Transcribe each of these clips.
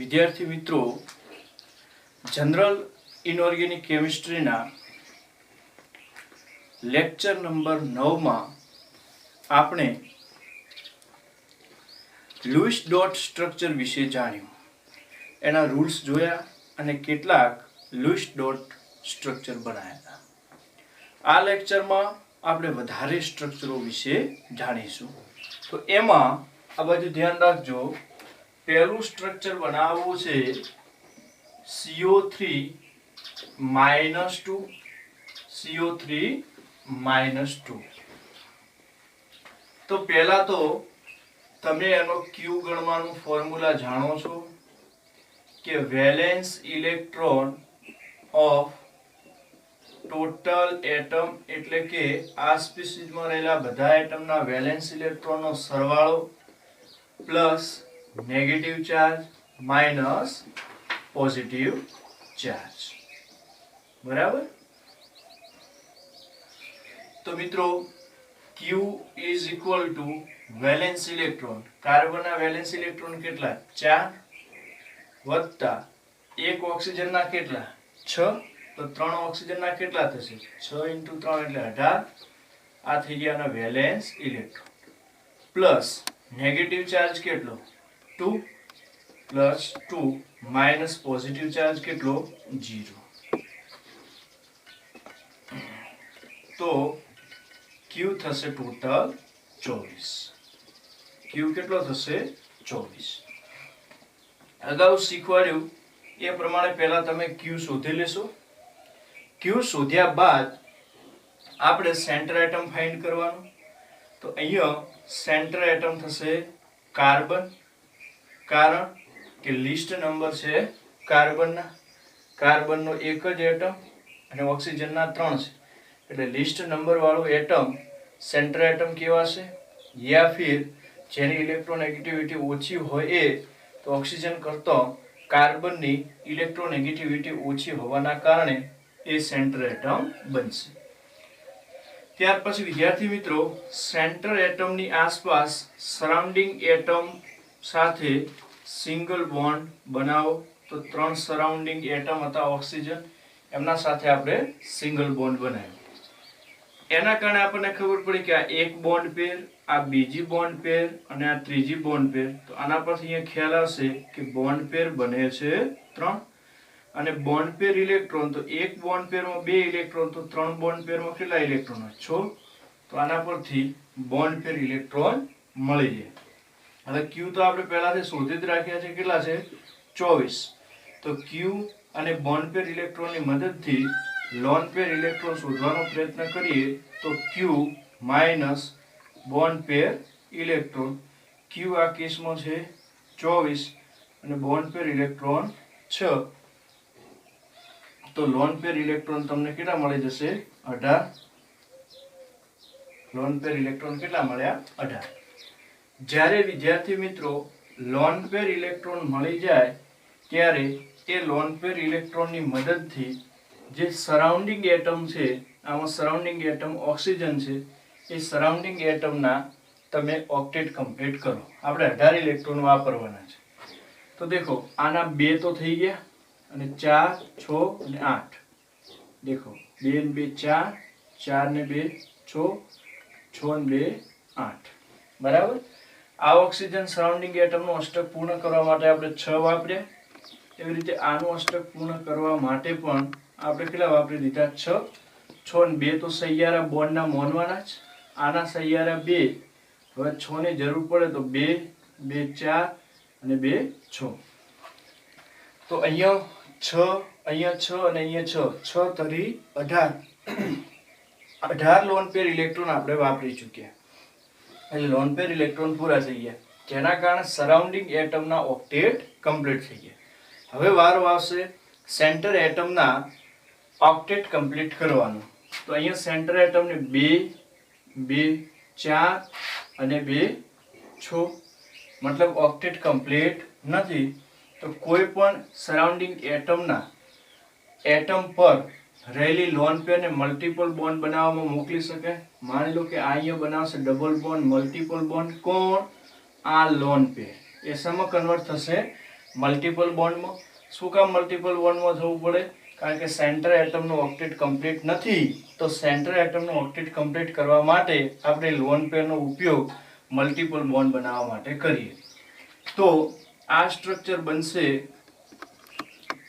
વિદ્યાર્થી મિત્રો, general inorganic કેમિસ્ટ્રીના lecture number 9 માં આપણે લુઈસ ડોટ સ્ટ્રક્ચર વિશે જાણ્યું, એના રૂલ્સ જોયા અને કેટલાક લુઈસ ડોટ સ્ટ્રક્ચર બનાવ્યા. આ લેક્ચરમાં આપણે વધારે સ્ટ્રક્ચરો વિશે જાણીશું. તો એમાં આ બાજુ ધ્યાન રાખજો, પહેલું સ્ટ્રક્ચર બનાવવું છે CO3 -2. તો પહેલા તો તમે એનો Q ગણવાનું ફોર્મ્યુલા જાણો છો કે valence electron of total atom, એટલે કે આ સ્પીસીઝમાં રહેલા બધા એટમના વેલેન્સ ઇલેક્ટ્રોનનો સરવાળો plus negative charge minus positive charge. બરાબર? તો મિત્રો Q is equal to valence electron, કાર્બનના વેલેન્સ ઇલેક્ટ્રોન કેટલા? 4 વત્તા એક ઓક્સિજનના કેટલા? 6. તો 3 ઓક્સિજનના કેટલા થશે? 6 × 3 એટલે 18. આ થઈ ગયા valence electron plus negative charge કેટલો? 2 પ્લસ 2 માઇનસ પોઝિટિવ ચાર્જ કેટલો? 0. તો Q થશે ટોટલ 24. Q કેટલો થશે? 24. અગાઉ શીખવાડ્યું એ પ્રમાણે પહેલા તમે Q શોધી લેશો. Q શોધ્યા બાદ આપણે સેન્ટર એટમ ફાઇન્ડ કરવાનું. તો અહીંયા સેન્ટર એટમ થશે કાર્બન, કારણ કે લિસ્ટ નંબર છે કાર્બનના. કાર્બનનો એક જ એટમ અને ઓક્સિજનના 3 છે, એટલે લિસ્ટ નંબર વાળું એટમ સેન્ટર એટમ કહેવાશે. યા ફિર જેની ઇલેક્ટ્રોનેગેટિવિટી ઓછી હોય એ, તો ઓક્સિજન કરતાં કાર્બનની ઇલેક્ટ્રોનેગેટિવિટી ઓછી હોવાના કારણે એ સેન્ટર એટમ બનશે. ત્યાર પછી વિદ્યાર્થી મિત્રો, સેન્ટર એટમની આસપાસ સરાઉન્ડિંગ એટમ સાથે સિંગલ બોન્ડ બનાવો. તો 3 સરાઉન્ડિંગ એટમ હતા ઓક્સિજન, એમના સાથે આપણે સિંગલ બોન્ડ બનાવ્યો. એના કારણે આપણને ખબર પડી કે આ એક બોન્ડ પેર, આ બીજી બોન્ડ પેર અને આ ત્રીજી બોન્ડ પેર. તો આના પરથી અહીંયા ખ્યાલ આવશે કે બોન્ડ પેર બને છે 3. અને બોન્ડ પેર ઇલેક્ટ્રોન, તો એક બોન્ડ પેરમાં 2 ઇલેક્ટ્રોન, તો 3 બોન્ડ પેરમાં કેટલા ઇલેક્ટ્રોન? 6. તો આના પરથી બોન્ડ પેર ઇલેક્ટ્રોન મળી જાય. હવે Q તો આપણે પહેલાથી શોધી જ રાખ્યા છે, કેટલા છે? 24. તો Q અને બોન્ડ પેર ઇલેક્ટ્રોનની મદદથી લોન પેર ઇલેક્ટ્રોન શોધવાનો પ્રયત્ન કરીએ તો Q minus bond pair electron. Q આ કેસમાં છે 24 અને બોન્ડ પેર ઇલેક્ટ્રોન 6. તો લોન પેર ઇલેક્ટ્રોન તમને કેટલા મળી જશે? 18. લોન પેર ઇલેક્ટ્રોન કેટલા મળ્યા? 18. જ્યારે વિદ્યાર્થી મિત્રો લોન પેર ઇલેક્ટ્રોન મળી જાય ત્યારે એ લોન પેર ઇલેક્ટ્રોનની મદદથી જે સરાઉન્ડિંગ એટમ છે, આમાં સરાઉન્ડિંગ એટમ ઓક્સિજન છે, એ સરાઉન્ડિંગ એટમના તમે ઓક્ટેટ કમ્પ્લીટ કરો. આપણે 18 ઇલેક્ટ્રોન વાપરવાના છે. તો દેખો, આના 2 તો થઈ ગયા અને 4, 6 અને 8. દેખો 2 ને 2 4, 4 ને 2 6, 6 ને 2 8. બરાબર? આ ઓક્સિજન સરાઉન્ડિંગ એટમનું અષ્ટક પૂર્ણ કરવા માટે આપણે 6 વાપર્યા. એવી રીતે આનું અષ્ટક પૂર્ણ કરવા માટે પણ આપણે કેટલા વાપરી દીધા? 6. 6 ને 2 તો સૈયારા બોન્ડના મોનવાના જ. આના સૈયારા 2. હવે 6 ની જરૂર પડે તો 2, 2 4 અને 2 6. તો અહીંયા 6, અહીંયા 6 અને અહીંયા 6. 6 તરી 18. 18 લોન પેર ઇલેક્ટ્રોન આપણે વાપરી ચૂક્યા. એટલે લોન પેર ઇલેક્ટ્રોન પૂરા થઈ ગયા, જેના કારણે સરાઉન્ડિંગ એટમના ઓક્ટેટ કમ્પ્લીટ થઈ ગયા. હવે વારો આવશે સેન્ટર એટમના ઓક્ટેટ કમ્પ્લીટ કરવાનો. તો અહીંયા સેન્ટર એટમને 2, 2 4 અને 2 6. મતલબ ઓક્ટેટ કમ્પ્લીટ નથી. તો કોઈ પણ સરાઉન્ડિંગ એટમના એટમ પર રહેલી લોન પેરને મલ્ટિપલ બોન્ડ બનાવવામાં મોકલી શકાય. માની લો કે આ અહીંયા બનાવશે ડબલ બોન્ડ, મલ્ટિપલ બોન્ડ. કોણ? આ લોન પેર. એ શેમાં કન્વર્ટ થશે? મલ્ટિપલ બોન્ડમાં. શું કામ મલ્ટિપલ બોન્ડમાં થવું પડે? કારણ કે સેન્ટર એટમનું ઓક્ટેટ કમ્પ્લીટ નથી, તો સેન્ટર એટમનું ઓક્ટેટ કમ્પ્લીટ કરવા માટે આપણે લોન પેરનો ઉપયોગ મલ્ટિપલ બોન્ડ બનાવવા માટે કરીએ. તો આ સ્ટ્રક્ચર બનશે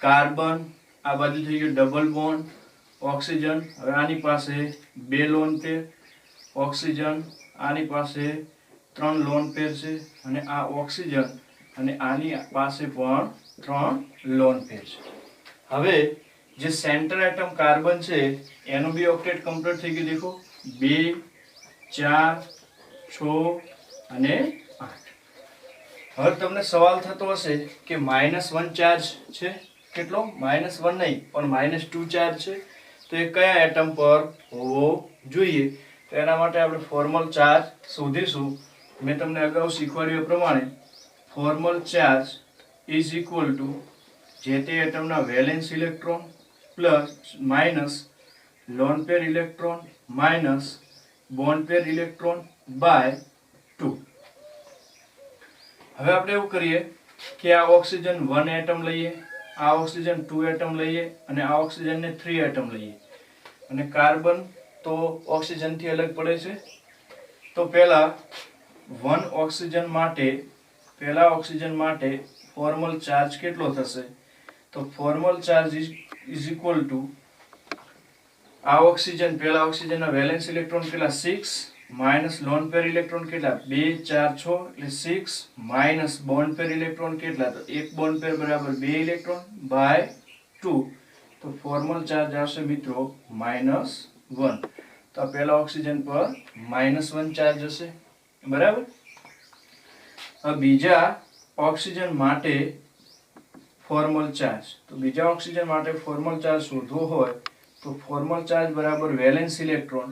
કાર્બન, આ બાજુ થઈ ગયું ડબલ બોન્ડ, ઓક્સિજન. હવે આની પાસે 2 લોન પેર, ઓક્સિજન આની પાસે 3 લોન પેર છે, અને આ ઓક્સિજન અને આની પાસે પણ 3 લોન પેર છે. હવે જે સેન્ટર એટમ કાર્બન છે એનું બી ઓક્ટેટ કમ્પ્લીટ થઈ ગયું. દેખો 2 4 6 અને 8. હવે તમને સવાલ થતો હશે કે -1 ચાર્જ છે. કેટલો? -1 નહીં પણ -2 ચાર્જ છે. તો એ કયા એટમ પર હોવો જોઈએ? તો એના માટે આપણે ફોર્મલ ચાર્જ શોધીશું. મેં તમને અગાઉ શીખવાડ્યું એ પ્રમાણે formal charge is equal to જે તે એટમના valence electron plus minus lone pair electron minus bond pair electron by 2. હવે આપણે એવું કરીએ કે આ ઓક્સિજન 1 એટમ લઈએ, આ ઓક્સિજન 2 એટમ લઈએ અને આ ઓક્સિજનને 3 એટમ લઈએ. અને કાર્બન તો ઓક્સિજનથી અલગ પડે છે. તો પહેલા ઓક્સિજન માટે ફોર્મલ ચાર્જ કેટલો થશે? તો formal charge is equal two આ ઓક્સિજન, પહેલા ઓક્સિજનના વેલેન્સ ઇલેક્ટ્રોન કેટલા? 6 માઇનસ લોન પેર ઇલેક્ટ્રોન કેટલા? 2 4 6 એટલે 6 માઇનસ બોન્ડ પેર ઇલેક્ટ્રોન કેટલા? તો એક બોન્ડ પેર બરાબર 2 ઇલેક્ટ્રોન બાય 2. તો ફોર્મલ ચાર્જ આવશે મિત્રો -1. તો આ પહેલા ઓક્સિજન પર -1 ચાર્જ હશે, બરાબર. હવે બીજા ઓક્સિજન માટે ફોર્મલ ચાર્જ, તો બીજા ઓક્સિજન માટે ફોર્મલ ચાર્જ શોધવો હોય તો ફોર્મલ ચાર્જ બરાબર વેલેન્સ ઇલેક્ટ્રોન,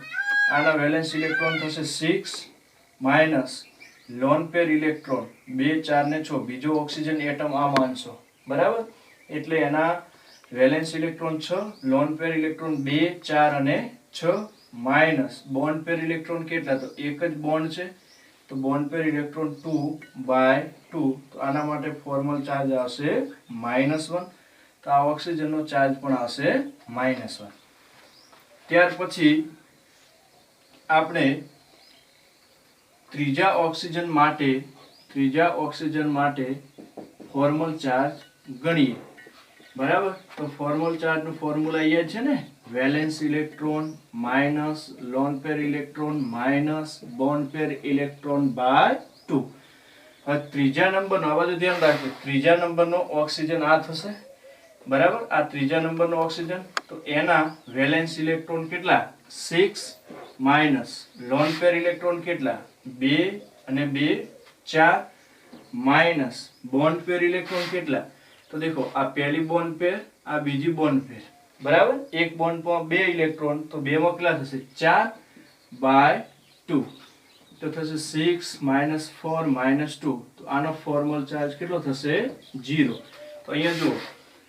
આના વેલેન્સ ઇલેક્ટ્રોન થશે 6 માઇનસ લોન પેર ઇલેક્ટ્રોન 2 4 ને 6, બીજો ઓક્સિજન એટમ આ માનશો, બરાબર. એટલે એના valence electron 6, lone pair electron 2 4 અને 6 માઇનસ બોન્ડ પેર ઇલેક્ટ્રોન કેટલા? તો એક જ બોન્ડ છે, તો બોન્ડ પેર ઇલેક્ટ્રોન 2/2. તો આના માટે ફોર્મલ ચાર્જ આવશે -1. તો આ ઓક્સિજનનો ચાર્જ પણ આવશે -1. ત્યાર પછી આપણે ત્રીજા ઓક્સિજન માટે ફોર્મલ ચાર્જ ગણીએ, બરાબર. તો ફોર્મલ ચાર્જનું ફોર્મ્યુલા અહીંયા છે ને, valence electron minus lone pair electron minus bond pair electron by 2. હવે ત્રીજા નંબરનો, આ બાજુ ધ્યાન રાખજો, ત્રીજા નંબરનો ઓક્સિજન આ થશે, બરાબર. આ ત્રીજા નંબરનો ઓક્સિજન, તો એના વેલેન્સ ઇલેક્ટ્રોન કેટલા? 6 માઇનસ લોન પેર ઇલેક્ટ્રોન કેટલા? 2 અને 2 4 માઇનસ બોન્ડ પેર ઇલેક્ટ્રોન કેટલા? તો દેખો આ પહેલી બોન્ડ પેર, આ બીજી બોન્ડ પેર, બરાબર. એક બોન્ડ પર 2 ઇલેક્ટ્રોન, તો 2 માં કેટલા થશે? 4/2. તો થશે 6 માઇનસ 4 માઇનસ 2. તો આનો ફોર્મલ ચાર્જ કેટલો થશે? 0. તો અહીંયા જુઓ,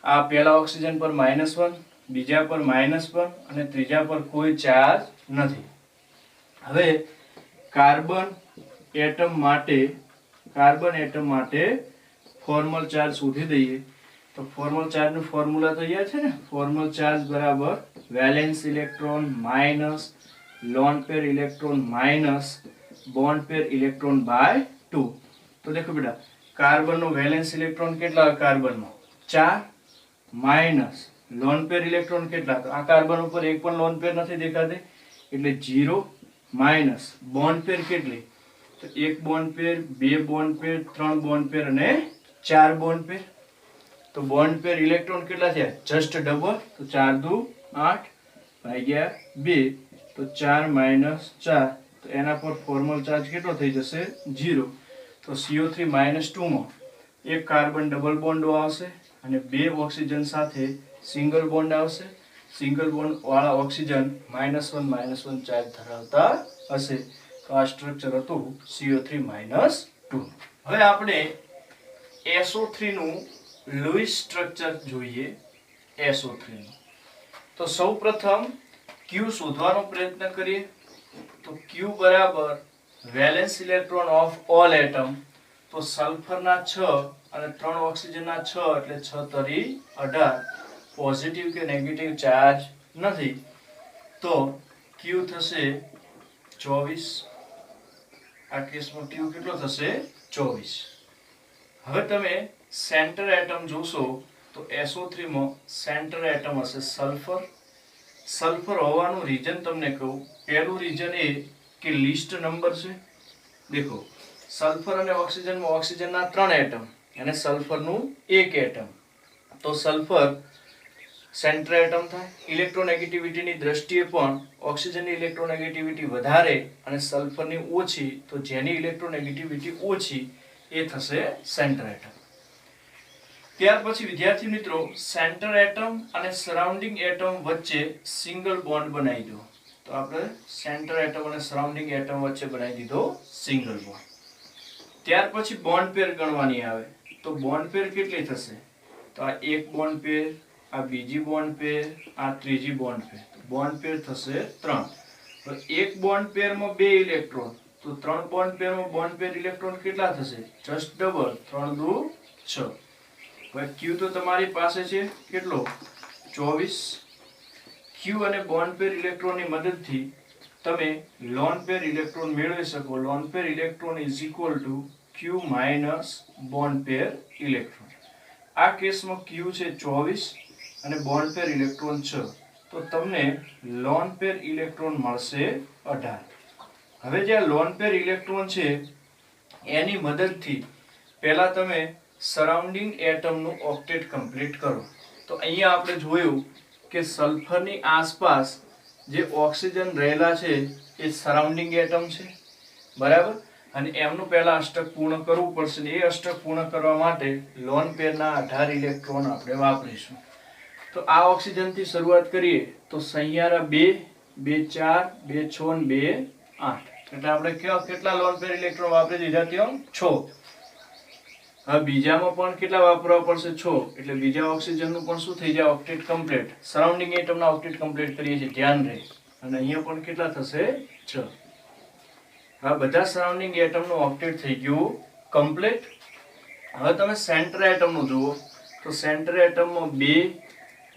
આ પહેલા ઓક્સિજન પર -1, બીજા પર -1 અને ત્રીજા પર કોઈ ચાર્જ નથી. હવે કાર્બન એટમ માટે ફોર્મલ ચાર્જ શોધી દઈએ. તો ફોર્મલ ચાર્જનું ફોર્મ્યુલા તો અહીંયા છે ને, ફોર્મલ ચાર્જ બરાબર valence electron minus lone pair electron minus bond pair electron by 2. તો દેખો બેટા, કાર્બનનો વેલેન્સ ઇલેક્ટ્રોન કેટલા હોય? કાર્બનમાં 4 માઇનસ લોન પેર ઇલેક્ટ્રોન કેટલા? તો આ કાર્બન ઉપર એક પણ લોન પેર નથી દેખાતી, એટલે 0 માઇનસ બોન્ડ પેર કેટલી? તો એક બોન્ડ પેર, 2 બોન્ડ પેર, 3 બોન્ડ પેર અને 4 બોન્ડ પેર. તો બોન્ડ પેર ઇલેક્ટ્રોન કેટલા થયા? જસ્ટ ડબલ, તો 4 દુ 8 ભાગ્યા 2, તો 4 માઇનસ 4. તો એના પર ફોર્મલ ચાર્જ કેટલો થઈ જશે? 0. તો CO3 -2 માં એક કાર્બન ડબલ બોન્ડ આવશે અને 2 ઓક્સિજન સાથે સિંગલ બોન્ડ આવશે. સિંગલ બોન્ડ વાળા ઓક્સિજન -1 ચાર્જ ધરાવતા હશે. તો આ સ્ટ્રક્ચર હતું CO3 -2. હવે આપણે SO3 નું લुईस સ્ટ્રક્ચર જોઈએ. SO3 નું તો સૌપ્રથમ Q શોધવાનો પ્રયત્ન કરીએ. તો Q બરાબર valence electron of all atom. તો સલ્ફરના 6 અને 3 ઓક્સિજનના 6 એટલે 6 તરી 18 પોઝિટિવ કે નેગેટિવ ચાર્જ નથી તો Q થશે 24 આ કેસમાં Q કેટલો થશે 24 હવે તમે સેન્ટર એટમ જોશો તો SO3 માં સેન્ટર એટમ હશે સલ્ફર સલ્ફર હોવાનું રીઝન તમને કહું પહેલું રીઝન એ કે લિસ્ટ નંબર છે દેખો સલ્ફર અને ઓક્સિજનમાં ઓક્સિજનના 3 એટમ અને સલ્ફરનું 1 એટમ તો સલ્ફર સેન્ટર એટમ થાય ઇલેક્ટ્રોનેગેટિવિટીની દ્રષ્ટિએ પણ ઓક્સિજનની ઇલેક્ટ્રોનેગેટિવિટી વધારે અને સલ્ફરની ઓછી તો જેની ઇલેક્ટ્રોનેગેટિવિટી ઓછી એ થશે સેન્ટર એટમ ત્યાર પછી વિદ્યાર્થી મિત્રો સેન્ટર એટમ અને સરાઉન્ડિંગ એટમ વચ્ચે સિંગલ બોન્ડ બનાવી દો તો આપણે સેન્ટર એટમ અને સરાઉન્ડિંગ એટમ વચ્ચે બનાવી દીધો સિંગલ બોન્ડ ત્યાર પછી બોન્ડ પેર ગણવાની આવે તો બોન્ડ પેર કેટલી થશે તો આ એક બોન્ડ પેર આ બીજી બોન્ડ પેર આ ત્રીજી બોન્ડ પેર થશે 3 તો એક બોન્ડ પેરમાં 2 ઇલેક્ટ્રોન તો 3 બોન્ડ પેરમાં બોન્ડ પેર ઇલેક્ટ્રોન કેટલા થશે જસ્ટ ડબલ 3 દુ 6 હવે Q તો તમારી પાસે છે કેટલો 24 Q અને બોન્ડ પેર ઇલેક્ટ્રોનની મદદથી તમે લોન પેર ઇલેક્ટ્રોન મેળવી શકો loan pair electron is equal two Q minus bond pair electron આ કેસમાં Q છે 24 અને બોન્ડ પેર ઇલેક્ટ્રોન 6 તો તમને લોન પેર ઇલેક્ટ્રોન મળશે 18 હવે જે લોન પેર ઇલેક્ટ્રોન છે એની મદદથી પહેલા તમે સરાઉન્ડિંગ એટમનું ઓક્ટેટ કમ્પ્લીટ કરો તો અહીંયા આપણે જોયું કે સલ્ફરની આસપાસ જે ઓક્સિજન રહેલા છે એ સરાઉન્ડિંગ એટમ છે બરાબર અને એમનું પહેલા અષ્ટક પૂર્ણ કરવું પડશે ને એ અષ્ટક પૂર્ણ કરવા માટે લોન પેરના 18 ઇલેક્ટ્રોન આપણે વાપરીશું તો આ ઓક્સિજન થી શરૂઆત કરીએ તો સહિયારા 2 2 4 2 6 અને 2 8 એટલે આપણે કેટલા લોન પેર ઇલેક્ટ્રોન વાપરી દીધા ત્યાં 6 હવે બીજામાં પણ કેટલા વાપરવા પડશે 6 એટલે બીજા ઓક્સિજનનું પણ શું થઈ જાય ઓક્ટેટ કમ્પ્લીટ સરાઉન્ડિંગ એટમના ઓક્ટેટ કમ્પ્લીટ કરીએ છીએ ધ્યાન રહે અને અહીંયા પણ કેટલા થશે 6 હવે બધા સરાઉન્ડિંગ એટમનું ઓક્ટેટ થઈ ગયું કમ્પ્લીટ હવે તમે સેન્ટર એટમનું જુઓ તો સેન્ટર એટમમાં 2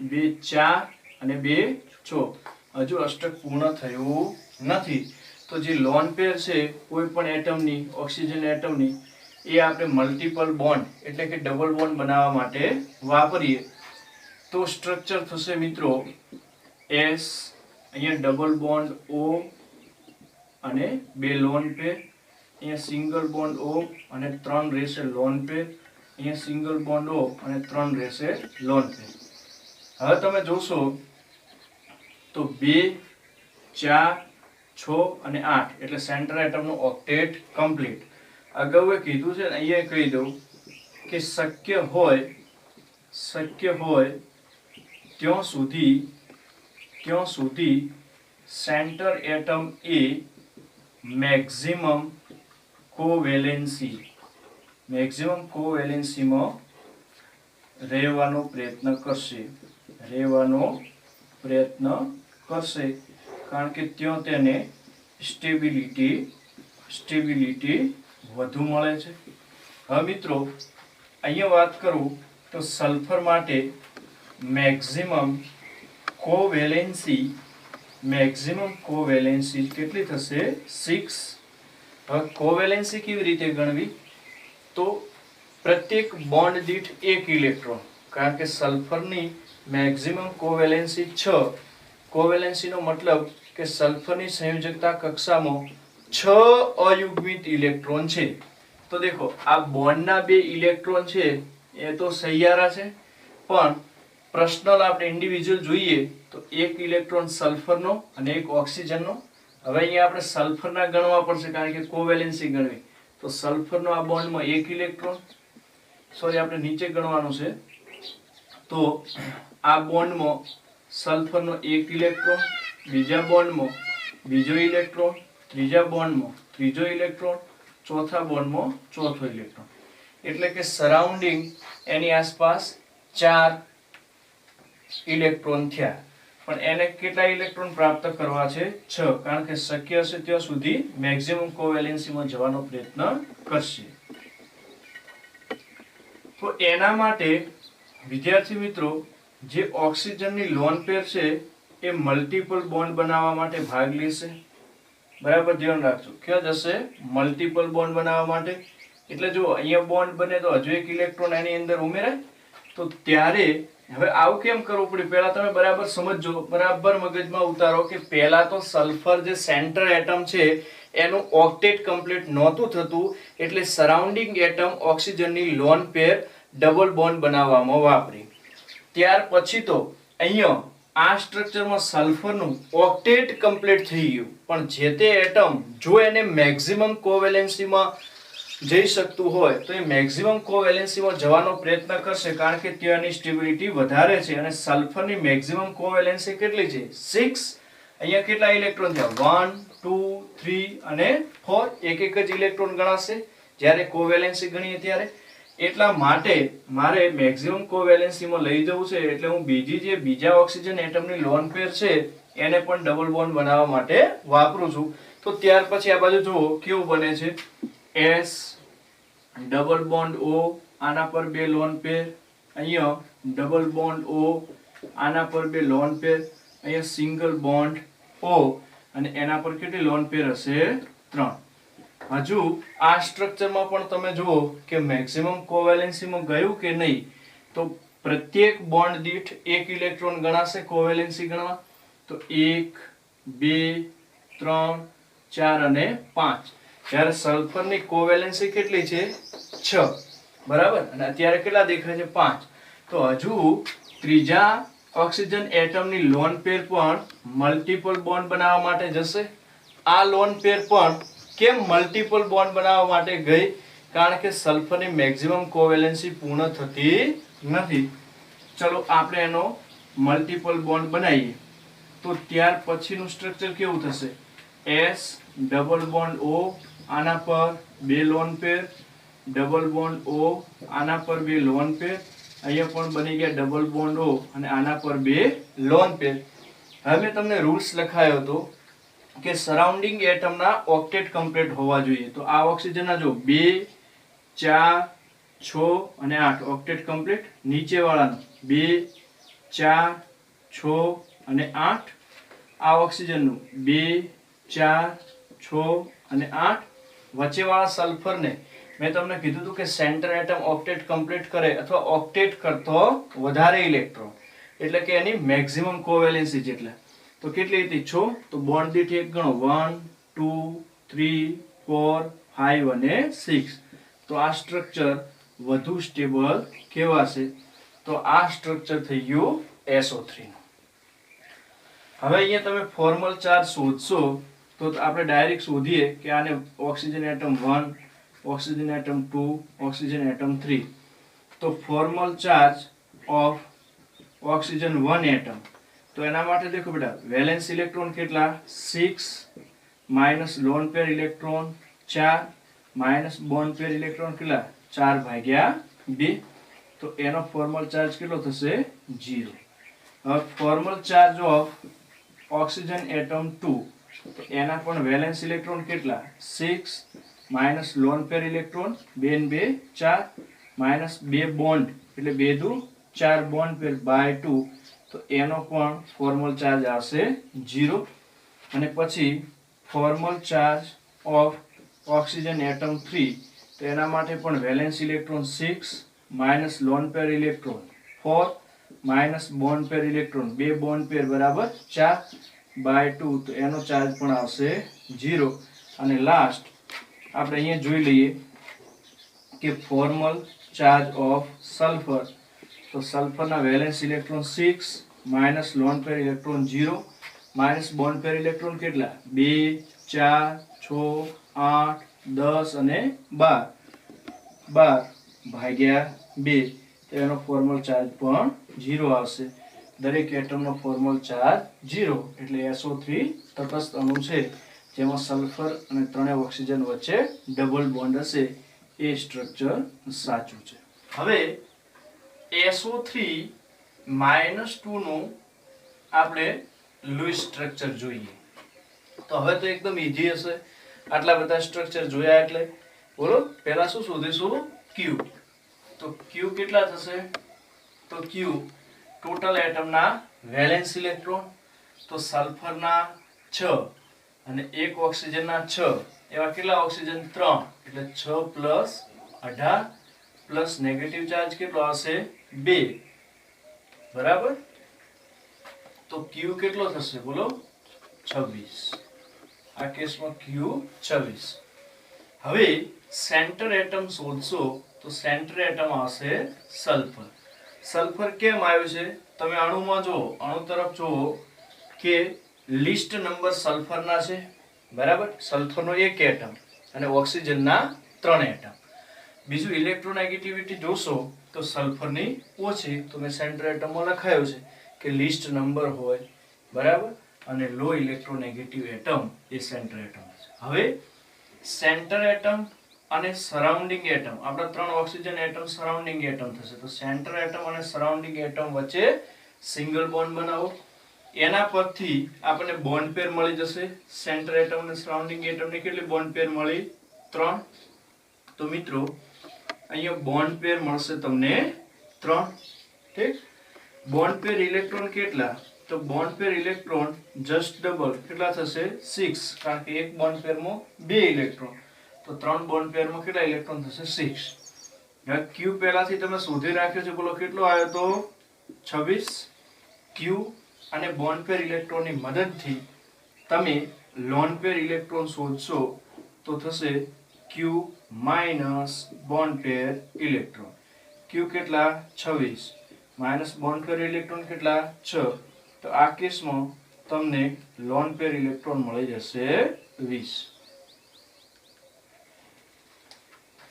2 4 અને 2 6 હજુ અષ્ટક પૂર્ણ થયું નથી તો જે લોન પેર છે કોઈ પણ એટમની ઓક્સિજન એટમની એ આપણે મલ્ટિપલ બોન્ડ એટલે કે ડબલ બોન્ડ બનાવવા માટે વાપરીએ તો સ્ટ્રક્ચર થશે મિત્રો S અહીંયા ડબલ બોન્ડ O અને 2 લોન પેર અહીંયા સિંગલ બોન્ડ O અને 3 રહેશે લોન પેર અહીંયા સિંગલ બોન્ડ O અને 3 રહેશે લોન પેર હવે તમે જોશો તો 2 4 6 અને 8 એટલે સેન્ટર એટમનું ઓક્ટેટ કમ્પ્લીટ અગાઉ એ કીધું છે ને અહીંયા કહી દઉં કે શક્ય હોય ત્યાં સુધી સેન્ટર એટમ એ મેક્સિમમ કોવેલેન્સીમાં રહેવાનો પ્રયત્ન કરશે કારણ કે ત્યાં તેને સ્ટેબિલિટી વધુ મળે છે હવે મિત્રો અહીંયા વાત કરું તો સલ્ફર માટે મેક્સિમમ કોવેલેન્સી કેટલી થશે 6 હવે કોવેલેન્સી કેવી રીતે ગણવી તો પ્રત્યેક બોન્ડ દીઠ 1 ઇલેક્ટ્રોન કારણ કે સલ્ફરની મેક્સિમમ કોવેલેન્સી 6 કોવેલેન્સીનો મતલબ કે સલ્ફરની સંયોજકતા કક્ષામાં 6 અયુગ્મિત ઇલેક્ટ્રોન છે તો દેખો આ બોન્ડના 2 ઇલેક્ટ્રોન છે એ તો સહિયારા છે પણ પર્સનલ આપણે ઇન્ડિવિડ્યુઅલ જોઈએ તો એક ઇલેક્ટ્રોન સલ્ફરનો અને એક ઓક્સિજનનો હવે અહીંયા આપણે સલ્ફરના ગણવા પડશે કારણ કે કોવેલેન્સી ગણવી તો સલ્ફરનો આ બોન્ડમાં 1 ઇલેક્ટ્રોન આપણે નીચે ગણવાનું છે તો આ બોન્ડમાં સલ્ફરનો 1 ઇલેક્ટ્રોન બીજા બોન્ડમાં બીજો ઇલેક્ટ્રોન ત્રીજા બોન્ડમાં ત્રીજો ઇલેક્ટ્રોન ચોથા બોન્ડમાં ચોથો ઇલેક્ટ્રોન એટલે કે સરાઉન્ડિંગ એની આસપાસ 4 ઇલેક્ટ્રોન થયા પણ એને કેટલા ઇલેક્ટ્રોન પ્રાપ્ત કરવા છે 6 કારણ કે શક્ય હશે ત્યાં સુધી મેક્સિમમ કોવેલેન્સીમાં જવાનો પ્રયત્ન કરશે તો એના માટે વિદ્યાર્થી મિત્રો જે ઓક્સિજનની લોન પેર છે એ મલ્ટિપલ બોન્ડ બનાવવા માટે ભાગ લેશે. બરાબર ધ્યાન રાખજો. ક્યાં જશે? મલ્ટિપલ બોન્ડ બનાવવા માટે. એટલે જો અહીંયા બોન્ડ બને તો હજુ એક ઇલેક્ટ્રોન એની અંદર ઉમેરાય. તો ત્યારે હવે આવું કેમ કરવું પડે? પહેલા તમે બરાબર સમજજો, બરાબર મગજમાં ઉતારો કે પહેલા તો સલ્ફર જે સેન્ટર એટમ છે એનું ઓક્ટેટ કમ્પ્લીટ નહોતું થતું, એટલે સરાઉન્ડિંગ એટમ ઓક્સિજનની લોન પેર ડબલ બોન્ડ બનાવવામાં વાપરી. ત્યાર પછી તો અહીંયા આ સ્ટ્રક્ચરમાં સલ્ફરનું ઓક્ટેટ કમ્પ્લીટ થઈ ગયું, પણ જે તે એટમ જો એને મેક્સિમમ કોવેલેન્સીમાં જઈ શકતું હોય તો એ મેક્સિમમ કોવેલેન્સીમાં જવાનો પ્રયત્ન કરશે, કારણ કે ત્યાંની સ્ટેબિલિટી વધારે છે. અને સલ્ફરની મેક્સિમમ કોવેલેન્સી કેટલી છે? 6. અહીંયા કેટલા ઇલેક્ટ્રોન થયા? 1 2 3 અને 4. એક એક જ ઇલેક્ટ્રોન ગણાશે જ્યારે કોવેલેન્સી ગણીએ ત્યારે. એટલા માટે મારે મેક્સિમમ કોવેલેન્સીમાં લઈ જવું છે, એટલે હું બીજા ઓક્સિજન એટમની લોન પેર છે એને પણ ડબલ બોન્ડ બનાવવા માટે વાપરું છું. તો ત્યાર પછી આ બાજુ જુઓ કેવું બને છે. S ડબલ બોન્ડ O, આના પર બે લોન પેર, અહીંયા ડબલ બોન્ડ O, આના પર બે લોન પેર, અહીંયા સિંગલ બોન્ડ O, અને એના પર કેટલી લોન પેર હશે? 3. હજુ આ સ્ટ્રક્ચરમાં પણ તમે જુઓ કે મેક્સિમમ કોવેલેન્સીમાં ગયું કે નહીં. તો પ્રત્યેક બોન્ડ દીઠ એક ઇલેક્ટ્રોન ગણાશે કોવેલેન્સી ગણવા. તો 1 2 3 4 અને 5. જ્યારે સલ્ફરની કોવેલેન્સી કેટલી છે? 6. બરાબર. અને અત્યારે કેટલા દેખાય છે? 5. તો હજુ ત્રીજા ઓક્સિજન એટમની લોન પેર પણ મલ્ટિપલ બોન્ડ બનાવવા માટે જશે. આ લોન પેર પણ કેમ મલ્ટિપલ બોન્ડ બનાવવા માટે ગઈ? કારણ કે સલ્ફરની મેક્સિમમ કોવેલેન્સી પૂર્ણ થતી નથી. ચલો આપણે એનો મલ્ટિપલ બોન્ડ બનાવીએ. તો ત્યાર પછીનું સ્ટ્રક્ચર કેવું થશે? S ડબલ બોન્ડ O, આના પર બે lone pair, double bond O, આના પર બે લોન પેર, અહીંયા પણ બની ગયા ડબલ બોન્ડ O અને આના પર બે લોન પેર. હવે મેં તમને રૂલ્સ લખાયો હતો કે સરાઉન્ડિંગ એટમના ઓક્ટેટ કમ્પ્લીટ હોવા જોઈએ. તો આ ઓક્સિજનના જો 2 4 6 અને 8 ઓક્ટેટ કમ્પ્લીટ. નીચેવાળાનો 2 4 6 અને 8. આ ઓક્સિજનનું 2 4 6 અને 8. વચ્ચેવાળા સલ્ફરને મેં તમને કીધું હતું કે સેન્ટર એટમ ઓક્ટેટ કમ્પ્લીટ કરે અથવા ઓક્ટેટ કરતો વધારે ઇલેક્ટ્રોન, એટલે કે એની મેક્સિમમ કોવેલેન્સી જેટલા. તો કેટલી હતી? 6. તો બોન્ડ દીઠ એક ગણો. 1 2 3 4 5 અને 6. તો આ સ્ટ્રક્ચર વધુ સ્ટેબલ કહેવાશે. તો આ સ્ટ્રક્ચર થઈ ગયું SO3 નું. હવે અહીંયા તમે ફોર્મલ ચાર્જ શોધશો તો આપણે ડાયરેક્ટ શોધીએ કે આને oxygen atom 1, oxygen atom 2, oxygen atom 3. તો formal charge of oxygen 1 atom, તો એના માટે દેખો બેટા, વેલેન્સ ઇલેક્ટ્રોન કેટલા? 6 minus lone pair electron 4 minus bond pair electron કેટલા? 4/2. તો એનો ફોર્મલ ચાર્જ કેટલો થશે? 0. હવે formal charge of oxygen atom 2, તો એના પણ વેલેન્સ ઇલેક્ટ્રોન કેટલા? 6 માઇનસ લોન પેર ઇલેક્ટ્રોન 2 ને 2 4 માઇનસ 2 બોન્ડ એટલે 2 દુ 4 બોન્ડ પેર બાય 2. તો એનો પણ ફોર્મલ ચાર્જ આવશે 0. અને પછી formal charge of oxygen atom 3, તો એના માટે પણ valence electron 6 minus lone pair electron 4 minus bond pair electron 2 bond pair બરાબર 4 બાય 2. તો એનો ચાર્જ પણ આવશે 0. અને લાસ્ટ આપણે અહીંયા જોઈ લઈએ કે ફોર્મલ ચાર્જ ઓફ સલ્ફર, તો સલ્ફરના valence electron 6 minus lone pair electron 0 minus bond pair electron કેટલા? 2 4 6 8 10 અને 12/2. તો એનો ફોર્મલ ચાર્જ પણ 0 આવશે. દરેક એટમનો ફોર્મલ ચાર્જ 0. એટલે SO3 તટસ્થ અણુ છે જેમાં સલ્ફર અને ત્રણેય ઓક્સિજન વચ્ચે ડબલ બોન્ડ હશે. એ સ્ટ્રક્ચર સાચું છે. હવે SO3 -2 નું આપણે લૂઈસ સ્ટ્રક્ચર જોઈએ. તો હવે તો એકદમ ઈઝી હશે. આટલા બધા સ્ટ્રક્ચર જોયા એટલે બોલો પહેલા શું શોધીશું? Q. તો Q કેટલા થશે? તો Q ટોટલ એટમના વેલેન્સ ઇલેક્ટ્રોન, તો સલ્ફરના 6 અને એક ઓક્સિજનના 6, એવા કેટલા ઓક્સિજન? 3, એટલે 6 પ્લસ 18 પ્લસ નેગેટિવ ચાર્જ કેટલો આવશે? 2, બરાબર. તો Q કેટલો થશે બોલો? 26. આ કેસમાં Q 26. હવે સેન્ટર એટમ શોધશો તો સેન્ટર એટમ આવશે સલ્ફર. સલ્ફર કેમ આવ્યું છે? તમે અણુમાં જુઓ, અણુ તરફ જુઓ કે લિસ્ટ નંબર સલ્ફરના છે, બરાબર. સલ્ફરનો એક એટમ અને ઓક્સિજનના 3 એટમ. બીજું ઇલેક્ટ્રોનેગેટિવિટી જોશો તો સલ્ફરની ઓછી, તો મેં સેન્ટર એટમમાં લખાયું છે કે લિસ્ટ નંબર હોય, બરાબર. અને લો ઇલેક્ટ્રોનેગેટિવ એટમ એ સેન્ટર એટમ છે. હવે સેન્ટર એટમ અને સરાઉન્ડિંગ એટમ, આપણા 3 ઓક્સિજન એટમ સરાઉન્ડિંગ એટમ થશે. તો સેન્ટર એટમ અને સરાઉન્ડિંગ એટમ વચ્ચે સિંગલ બોન્ડ બનાવો. એના પરથી આપણને બોન્ડ પેર મળી જશે. સેન્ટર એટમ અને સરાઉન્ડિંગ એટમની કેટલી બોન્ડ પેર મળી? 3. તો મિત્રો અહીંયા બોન્ડ પેર મળશે તમને 3. ઠીક. બોન્ડ પેર ઇલેક્ટ્રોન કેટલા? તો bond pair electron just double કેટલા થશે? 6, કારણ કે એક બોન્ડ પેરમાં 2 ઇલેક્ટ્રોન, તો 3 બોન્ડ પેરમાં કેટલા ઇલેક્ટ્રોન થશે? 6. હવે Q પહેલાથી તમે શોધી રાખ્યો છે, બોલો કેટલો આવ્યો તો? 26. Q અને બોન્ડ પેર ઇલેક્ટ્રોનની મદદથી તમે લોન પેર ઇલેક્ટ્રોન શોધશો તો થશે Q minus bond pair electron. Q કેટલા? 26 માઇનસ બોન્ડ પેર ઇલેક્ટ્રોન કેટલા? 6. તો આ કેસમાં તમને લોન પેર ઇલેક્ટ્રોન મળી જશે 20.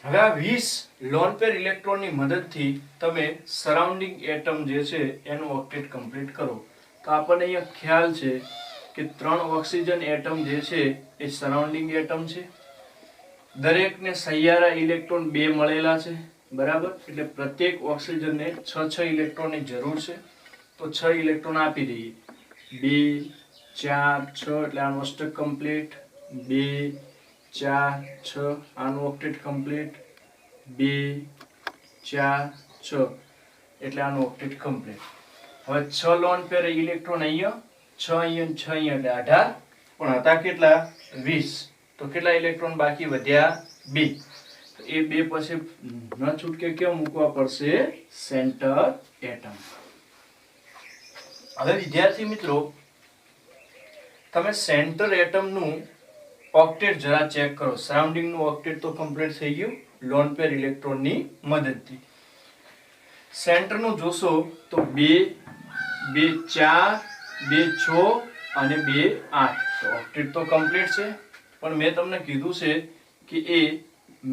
હવે આ 20 લોન પેર ઇલેક્ટ્રોનની મદદથી તમે સરાઉન્ડિંગ એટમ જે છે એનું ઓક્ટેટ કમ્પ્લીટ કરો. તો આપણને અહીંયા ખ્યાલ છે કે 3 ઓક્સિજન એટમ જે છે એ સરાઉન્ડિંગ એટમ છે. દરેકને સહિયારા ઇલેક્ટ્રોન 2 મળેલા છે, બરાબર. એટલે પ્રત્યેક ઓક્સિજનને 6 ઇલેક્ટ્રોનની જરૂર છે. તો 6 ઇલેક્ટ્રોન આપી દઈએ. 2 4 6 એટલે આનું અષ્ટક કમ્પ્લીટ. 2 4 6 આનું ઓક્ટેટ કમ્પ્લીટ. 2 4 6 એટલે આનું ઓક્ટેટ કમ્પ્લીટ. હવે 6 લોન પેર ઇલેક્ટ્રોન અહીંયા, 6 અહીંયા 6 અહીંયા એટલે 18, પણ હતા કેટલા? 20. તો કેટલા ઇલેક્ટ્રોન બાકી વધ્યા? 2. તો એ 2 પછી ન છૂટકે કેમ મૂકવા પડશે? Centre atom. હવે વિદ્યાર્થી મિત્રો તમે સેન્ટર એટમનું ઓક્ટેટ જરા ચેક કરો. સરાઉન્ડિંગ નું ઓક્ટેટ તો કમ્પ્લીટ થઈ ગયું લોન પેર ઇલેક્ટ્રોનની મદદથી. સેન્ટર નું જોશો તો 2 2 4 2 6 અને 2 8. તો ઓક્ટેટ તો કમ્પ્લીટ છે, પણ મેં તમને કીધું છે કે એ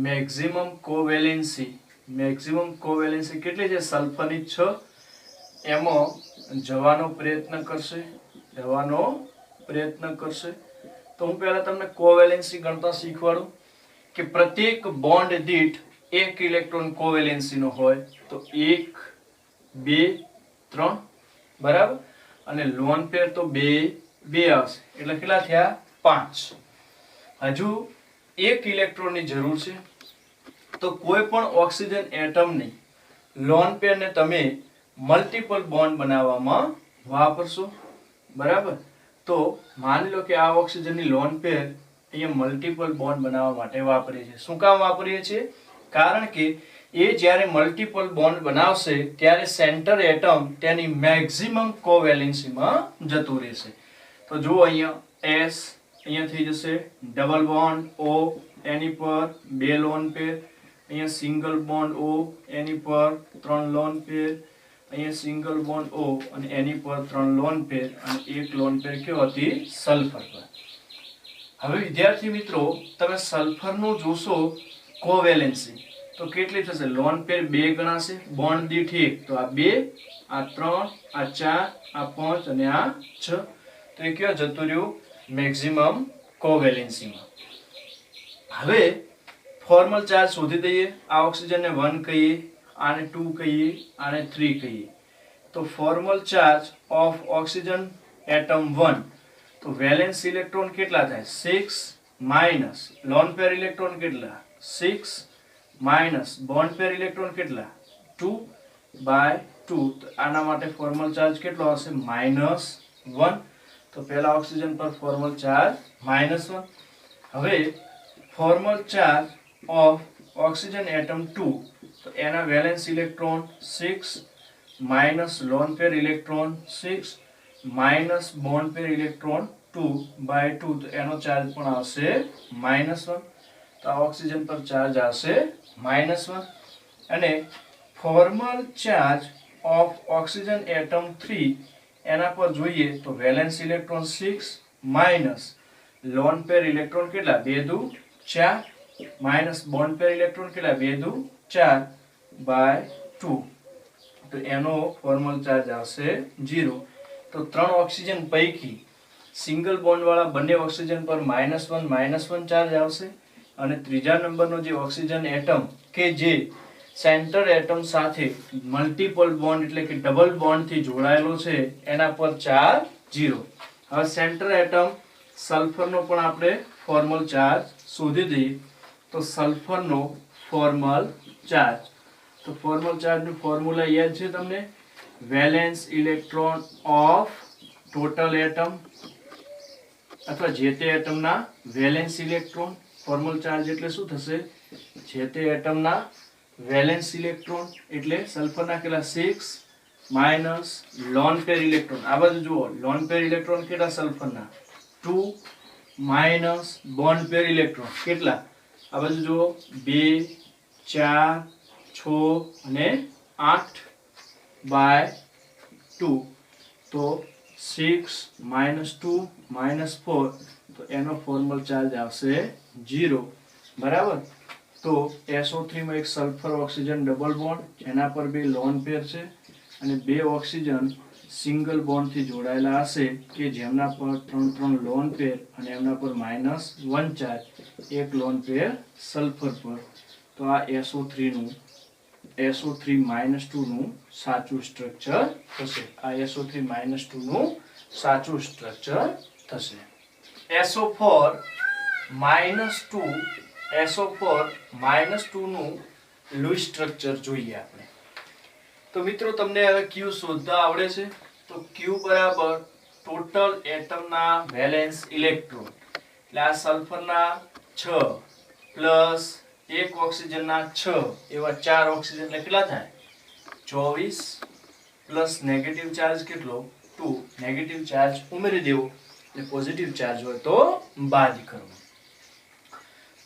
મેક્સિમમ કોવેલેન્સી કેટલી છે? સલ્ફરની 6, એમાં જવાનો પ્રયત્ન કરશે. તો હું પહેલા તમને કોવેલેન્સી ગણતા શીખવાડું કે પ્રત્યેક બોન્ડ દીઠ 1 ઇલેક્ટ્રોન કોવેલેન્સી નો હોય. તો 1 2 3, બરાબર. અને લોન પેર તો 2 આવશે, એટલે કેટલા થયા? 5. હજુ 1 ઇલેક્ટ્રોનની જરૂર છે. તો કોઈ પણ ઓક્સિજન એટમની લોન પેરને તમે મલ્ટિપલ બોન્ડ બનાવવામાં વાપરશો, બરાબર. તો માની લો કે આ ઓક્સિજનની લોન પેર અહીંયા મલ્ટિપલ બોન્ડ બનાવવા માટે વાપરીએ છીએ. શું કામ વાપરીએ છીએ? કારણ કે એ જ્યારે મલ્ટિપલ બોન્ડ બનાવશે ત્યારે સેન્ટર એટમ તેની મેક્સિમમ કોવેલેન્સીમાં જતું રહેશે. તો જો અહીંયા S અહીંયા થઈ જશે ડબલ બોન્ડ O, એની પર 2 લોન પેર. અહીંયા સિંગલ બોન્ડ O, એની પર 3 લોન પેર. અહીંયા સિંગલ બોન્ડ O અને એની પર 3 લોન પેર, અને એક લોન પેર કેવો હતી? સલ્ફર પર. હવે વિદ્યાર્થી મિત્રો તમે સલ્ફરનું જોશો કોવેલેન્સી તો કેટલી થશે? લોન પેર 2 ગણાશે, બોન્ડ દીઠ 1. તો આ 2, આ 3, આ 4, આ 5 અને આ 6. તો એ કયો જતું રહ્યું? મેક્સિમમ કોવેલેન્સીમાં. હવે ફોર્મલ ચાર્જ શોધી દઈએ. આ ઓક્સિજનને 1 કહીએ, આને 2 કહીએ, આને 3 કહીએ. તો formal charge of oxygen atom 1, તો વેલેન્સ ઇલેક્ટ્રોન કેટલા થાય? 6 માઇનસ લોન પેર ઇલેક્ટ્રોન કેટલા? 6 માઇનસ બોન્ડ પેર ઇલેક્ટ્રોન કેટલા? 2/2 તો આના માટે ફોર્મલ ચાર્જ કેટલો હશે -1 તો પહેલા ઓક્સિજન પર ફોર્મલ ચાર્જ -1 હવે formal charge of oxygen atom 2 તો એના valence electron 6 minus lone pair electron 6 minus bond pair electron 2/2 તો એનો ચાર્જ પણ આવશે -1 તો આ ઓક્સિજન પર ચાર્જ આવશે -1 અને formal charge of oxygen atom 3 એના પર જોઈએ તો valence electron 6 minus lone pair electron કેટલા 2 દુ 4 માઇનસ બોન્ડ પેર ઇલેક્ટ્રોન કેટલા 2 દુ 4/2 તો એનો ફોર્મલ ચાર્જ આવશે 0 તો ત્રણ ઓક્સિજન પૈકી સિંગલ બોન્ડ વાળા બંને ઓક્સિજન પર -1 ચાર્જ આવશે અને ત્રીજા નંબરનો જે ઓક્સિજન એટમ કે જે સેન્ટર એટમ સાથે મલ્ટીપલ બોન્ડ એટલે કે ડબલ બોન્ડ થી જોડાયેલો છે એના પર ચાર્જ 0 હવે સેન્ટર એટમ સલ્ફરનો પણ આપણે ફોર્મલ ચાર્જ શોધી દઈએ તો સલ્ફરનો ફોર્મલ ચાર્જ તો ફોર્મલ ચાર્જનું ફોર્મ્યુલા યાદ છે તમને valence electron of total atom અથવા જે તે એટમના વેલેન્સ ઇલેક્ટ્રોન ફોર્મલ ચાર્જ એટલે શું થશે જે તે એટમના વેલેન્સ ઇલેક્ટ્રોન એટલે સલ્ફરના કેટલા 6 માઇનસ લોન પેર ઇલેક્ટ્રોન આ બાજુ જુઓ લોન પેર ઇલેક્ટ્રોન કેટલા સલ્ફરના 2 માઇનસ બોન્ડ પેર ઇલેક્ટ્રોન કેટલા આ બાજુ જુઓ 2 4 6 અને 8/2 તો 6 minus 2 minus 4 તો એનો ફોર્મલ ચાર્જ આવશે 0 બરાબર તો SO3 માં એક સલ્ફર ઓક્સિજન ડબલ બોન્ડ જેના પર બે લોન પેર છે અને બે ઓક્સિજન સિંગલ બોન્ડ થી જોડાયેલા હશે કે જેમના પર 3 લોન પેર અને એમના પર -1 ચાર્જ એક લોન પેર સલ્ફર પર તો આ SO3 નું SO3 2 નું સાચું સ્ટ્રક્ચર થશે આ SO3 2 નું સાચું સ્ટ્રક્ચર થશે SO4 2 નું લૂઇસ સ્ટ્રક્ચર જોઈએ આપણે તો મિત્રો તમને હવે Q શોધતા આવડે છે તો Q બરાબર ટોટલ એટમના વેલેન્સ ઇલેક્ટ્રોન એટલે આ સલ્ફરના 6 પ્લસ એક ઓક્સિજનના 6 એવા 4 ઓક્સિજન એટલે કેટલા થાય 24 પ્લસ નેગેટિવ ચાર્જ કેટલો 2 નેગેટિવ ચાર્જ ઉમેરી દેવો અને પોઝિટિવ ચાર્જ હોય તો બાદ કરવો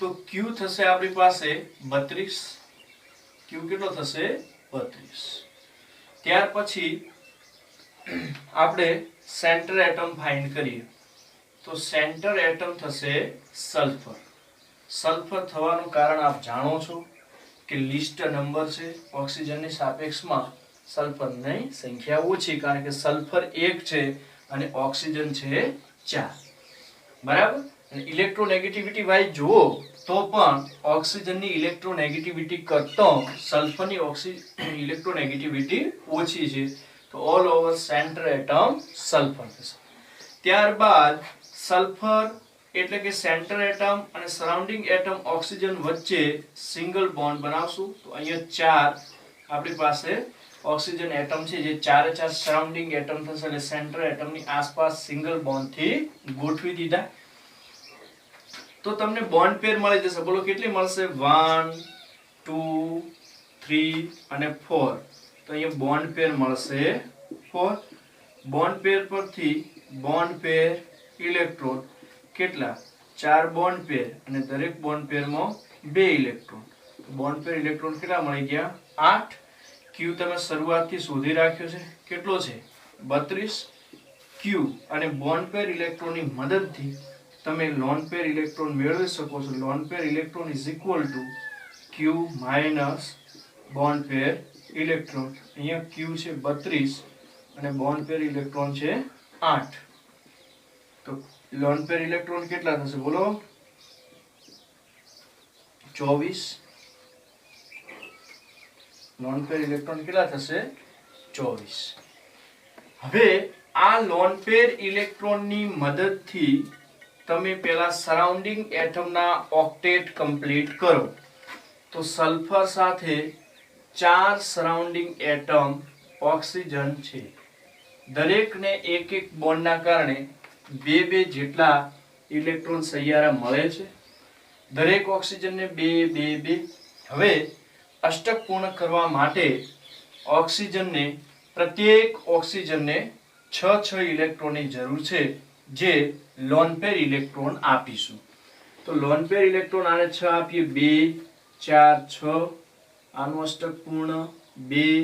તો Q થશે આપણી પાસે 32 Q કેટલો થશે 32 ત્યાર પછી આપણે સેન્ટર એટમ ફાઇન્ડ કરીએ તો સેન્ટર એટમ થશે સલ્ફર સલ્ફર થવાનું કારણ આપ જાણો છો કે લિસ્ટ નંબર છે ઓક્સિજનની સાપેક્ષમાં સલ્ફરની સંખ્યા ઓછી કારણ કે સલ્ફર 1 છે અને ઓક્સિજન છે 4 બરાબર અને ઇલેક્ટ્રોનેગેટિવિટી વાઇઝ જુઓ તો પણ ઓક્સિજનની ઇલેક્ટ્રોનેગેટિવિટી કરતા સલ્ફરની ઇલેક્ટ્રોનેગેટિવિટી ઓછી છે તો all over centre atom sulphur થશે ત્યારબાદ સલ્ફર એટલે કે સેન્ટર એટમ અને સરાઉન્ડિંગ એટમ ઓક્સિજન વચ્ચે સિંગલ બોન્ડ બનાવશું તો અહીંયા 4 આપણી પાસે ઓક્સિજન એટમ છે જે 4 સરાઉન્ડિંગ એટમ થશે એટલે સેન્ટર એટમની આસપાસ સિંગલ બોન્ડ થી ગોઠવી દીધા તો તમને બોન્ડ પેર મળી જશે બોલો કેટલી મળશે 1 2 3 અને 4 તો અહીંયા બોન્ડ પેર મળશે 4 બોન્ડ પેર પરથી બોન્ડ પેર ઇલેક્ટ્રોન કેટલા 4 બોન્ડ પેર અને દરેક bond પેરમાં 2 electron bond pair electron કેટલા મળી ગયા 8 Q તમે શરૂઆતથી શોધી રાખ્યો છે કેટલો છે 32 Q અને બોન્ડ પેર ઇલેક્ટ્રોનની મદદથી તમે લોન પેર ઇલેક્ટ્રોન મેળવી શકો છો lone pair electron = Q - bond pair electron અહીંયા Q છે 32 અને બોન્ડ પેર ઇલેક્ટ્રોન છે 8 તો લોન પેર ઇલેક્ટ્રોન કેટલા થશે બોલો 24 લોન પેર ઇલેક્ટ્રોન કેટલા થશે 24 હવે આ લોન પેર ઇલેક્ટ્રોનની મદદથી તમે પેલા સરાઉન્ડિંગ એટમના ઓક્ટેટ કમ્પ્લીટ કરો તો સલ્ફર સાથે 4 સરાઉન્ડિંગ એટમ ઓક્સિજન છે. દરેકને એક એક બોન્ડના કારણે બે બે જેટલા ઇલેક્ટ્રોન સૈયારા મળે છે. દરેક ઓક્સિજનને બે બે બે. હવે અષ્ટક પૂર્ણ કરવા માટે પ્રત્યેક ઓક્સિજનને 6 ઇલેક્ટ્રોનની જરૂર છે, જે લોન પેર ઇલેક્ટ્રોન આપીશું. તો લોન પેર ઇલેક્ટ્રોન આને 6 આપીએ, 2 4 6, આનું અષ્ટક પૂર્ણ, 2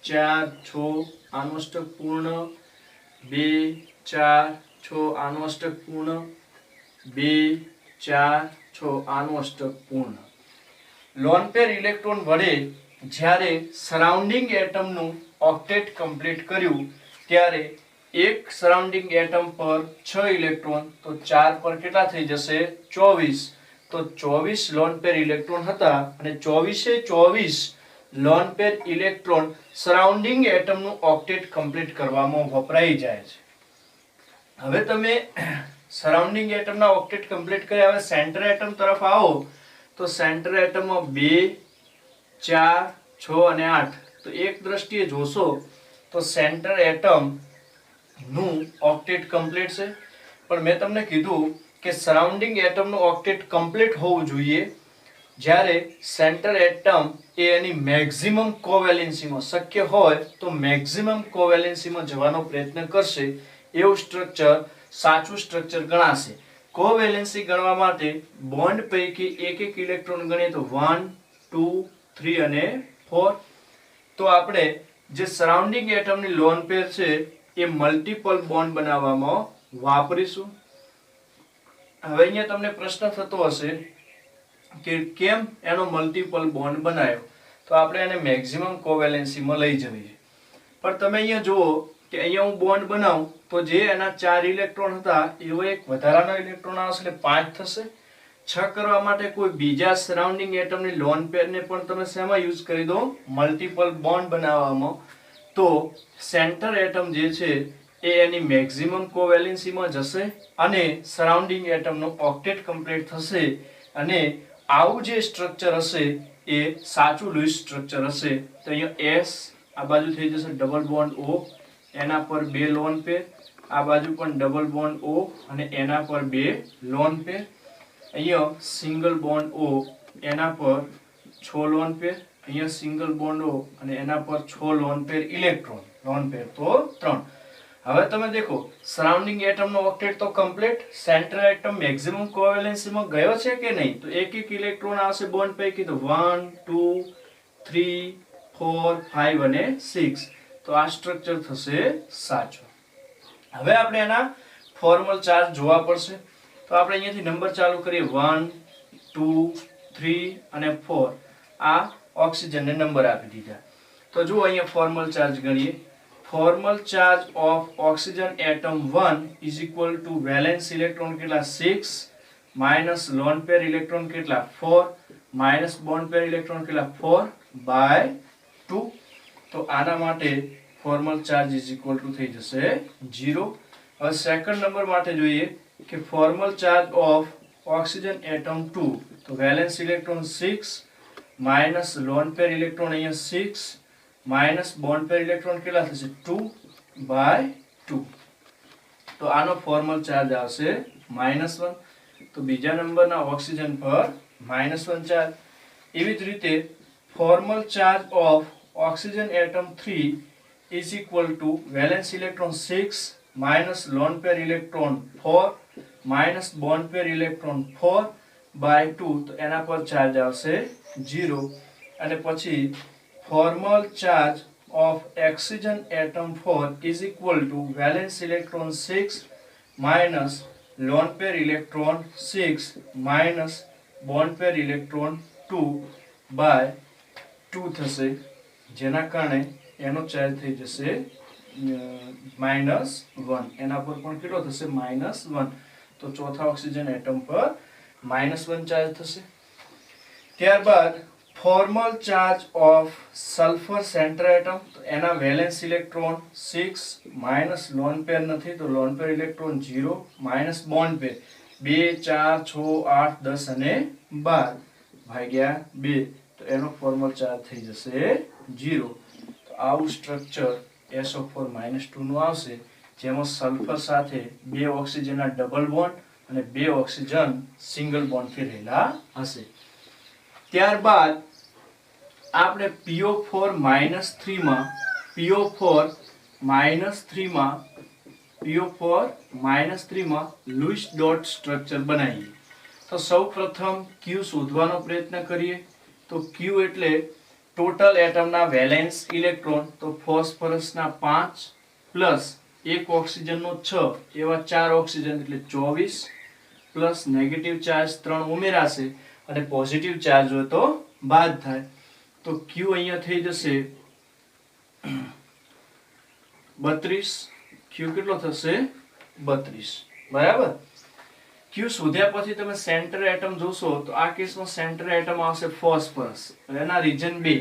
4 6, આનું અષ્ટક પૂર્ણ, 2 4 6, આનું અષ્ટક પૂર્ણ, 2 4 6, આનું અષ્ટક પૂર્ણ. લોન પેર ઇલેક્ટ્રોન વડે જ્યારે સરાઉન્ડિંગ એટમનું ઓક્ટેટ કમ્પ્લીટ કર્યું ત્યારે એક સરાઉન્ડિંગ એટમ પર 6 ઇલેક્ટ્રોન, તો 4 પર કેટલા થઈ જશે? 24. તો 24 લોન પેર ઇલેક્ટ્રોન હતા અને 24 લોન પેર ઇલેક્ટ્રોન સરાઉન્ડિંગ એટમનું ઓક્ટેટ કમ્પ્લીટ કરવામાં વપરાઈ જાય છે. હવે તમે સરાઉન્ડિંગ એટમના ઓક્ટેટ કમ્પ્લીટ કર્યા, હવે સેન્ટર એટમ તરફ આવો તો સેન્ટર એટમમાં 2 4 6 અને 8. તો એક દ્રષ્ટિએ જોશો તો સેન્ટર એટમ નું ઓક્ટેટ કમ્પ્લીટ છે, પણ મેં તમને કીધું કે સરાઉન્ડિંગ એટમનું ઓક્ટેટ કમ્પ્લીટ હોવું જોઈએ જ્યારે સેન્ટર એટમ એ એની મેક્સિમમ કોવેલેન્સીમાં, શક્ય હોય તો મેક્સિમમ કોવેલેન્સીમાં જવાનો પ્રયત્ન કરશે. એવું સ્ટ્રક્ચર સાચું સ્ટ્રક્ચર ગણાશે. કોવેલેન્સી ગણવા માટે બોન્ડ પૈકી એક એક ઇલેક્ટ્રોન ગણીએ તો 1 2 3 અને 4. તો આપણે જે સરાઉન્ડિંગ એટમની લોન પેર છે એ મલ્ટીપલ બોન્ડ બનાવવામાં વાપરીશું. હવે અહીંયા તમને પ્રશ્ન થતો હશે કે કેમ એનો મલ્ટીપલ બોન્ડ બનાવ્યો? તો આપણે એને મેક્સિમમ કોવેલેન્સીમાં લઈ જવી છે. પણ તમે અહીંયા જુઓ કે અહીંયા હું બોન્ડ બનાવું તો જે એના 4 ઇલેક્ટ્રોન હતા એવો એક વધારાનો ઇલેક્ટ્રોન આવશે એટલે 5 થશે. 6 કરવા માટે કોઈ બીજા સરાઉન્ડિંગ એટમની લોન પેરને પણ તમે શેમાં યુઝ કરી દો? મલ્ટીપલ બોન્ડ બનાવવામાં. તો સેન્ટર એટમ જે છે એ એની મેક્સિમમ કોવેલેન્સીમાં જશે અને સરાઉન્ડિંગ એટમનો ઓક્ટેટ કમ્પ્લીટ થશે અને આવું જે સ્ટ્રક્ચર હશે એ સાચું લૂઇસ સ્ટ્રક્ચર હશે. તો અહીંયા S આ બાજુ થઈ જશે ડબલ બોન્ડ O, એના પર 2 લોન પેર, આ બાજુ પણ ડબલ બોન્ડ O અને એના પર 2 લોન પેર. અહીંયા સિંગલ બોન્ડ O, એના પર 6 લોન પેર, અહીંયા સિંગલ બોન્ડ O અને એના પર 6 lone pair electron. Lone pair તો 3. હવે તમે દેખો સરાઉન્ડિંગ એટમનો ઓક્ટેટ તો કમ્પ્લીટ, સેન્ટર એટમ મેક્સિમમ કોવેલેન્સીમાં ગયો છે કે નહીં? તો એક એક ઇલેક્ટ્રોન આવશે બોન્ડ પૈકી, તો 1 2 3 4 5 અને 6. તો આ સ્ટ્રક્ચર થશે સાચું. હવે આપણે એના ફોર્મલ ચાર્જ જોવા પડશે. તો આપણે અહીંયાથી નંબર ચાલુ કરીએ 1 2 3 અને 4. આ ઓક્સિજનને નંબર આપી દીધા. તો જુઓ અહીંયા ફોર્મલ ચાર્જ ગણીએ. Formal charge of oxygen atom 1 is equal to valence electron કેટલા? 6 માઇનસ લોન પેર ઇલેક્ટ્રોન કેટલા? 4 માઇનસ બોન્ડ પેર ઇલેક્ટ્રોન કેટલા? 4 બાય 2. તો આના માટે formal charge is equal two થઈ જશે 0. હવે સેકન્ડ નંબર માટે જોઈએ કે formal charge of oxygen atom 2. તો valence electron 6 minus lone pair electron અહીંયા 6 માઇનસ બોન્ડ પેર ઇલેક્ટ્રોન કેટલા થશે? 2 બાય 2. તો આનો ફોર્મલ ચાર્જ આવશે -1. તો બીજા નંબરના ઓક્સિજન પર -1 ચાર્જ. એવી જ રીતે formal charge of oxygen atom 3 is equal to valence electron 6 minus lone pair electron 4 minus bond pair electron 4 by 2. તો એના પર ચાર્જ આવશે 0. અને પછી formal charge of oxygen atom 4 is equal to valence electron 6 minus lone pair electron 6 minus bond pair electron 2 by 2 થશે, જેના કારણે એનો ચાર્જ થઈ જશે -1. એના પર પણ કેટલો થશે? -1. તો ચોથા ઓક્સિજન એટમ પર -1 ચાર્જ થશે. ત્યારબાદ formal charge of sulphur centre atom. તો એના valence electron 6 minus lone pair નથી તો lone pair electron 0 minus bond pair 2 4 6 8 10 અને 12 ભાગ્યા 2. તો એનો ફોર્મલ ચાર્જ થઈ જશે 0 તો આવું સ્ટ્રક્ચર SO4-2 નું આવશે, જેમાં સલ્ફર સાથે 2 ઓક્સિજનના ડબલ બોન્ડ અને 2 ઓક્સિજન સિંગલ બોન્ડથી રહેલા હશે. ત્યારબાદ આપણે PO4-3 માં PO4-3 માં લुईस ડોટ સ્ટ્રક્ચર બનાવીએ. તો સૌપ્રથમ Q શોધવાનો પ્રયત્ન કરીએ. તો Q એટલે ટોટલ એટમના વેલેન્સ ઇલેક્ટ્રોન, તો ફોસ્ફરસના 5 પ્લસ એક ઓક્સિજનનો 6 એવા 4 ઓક્સિજન એટલે 24 પ્લસ નેગેટિવ ચાર્જ 3 ઉમેરાશે અને પોઝિટિવ ચાર્જ હોય તો બાદ થાય. તો Q અહીંયા થઈ જશે 32. Q કેટલો થશે? 32. બરાબર. Q શોધ્યા પછી તમે સેન્ટર એટમ જોશો તો આ કેસમાં સેન્ટર એટમ આવશે ફોસ્ફરસ. એના રીજન 2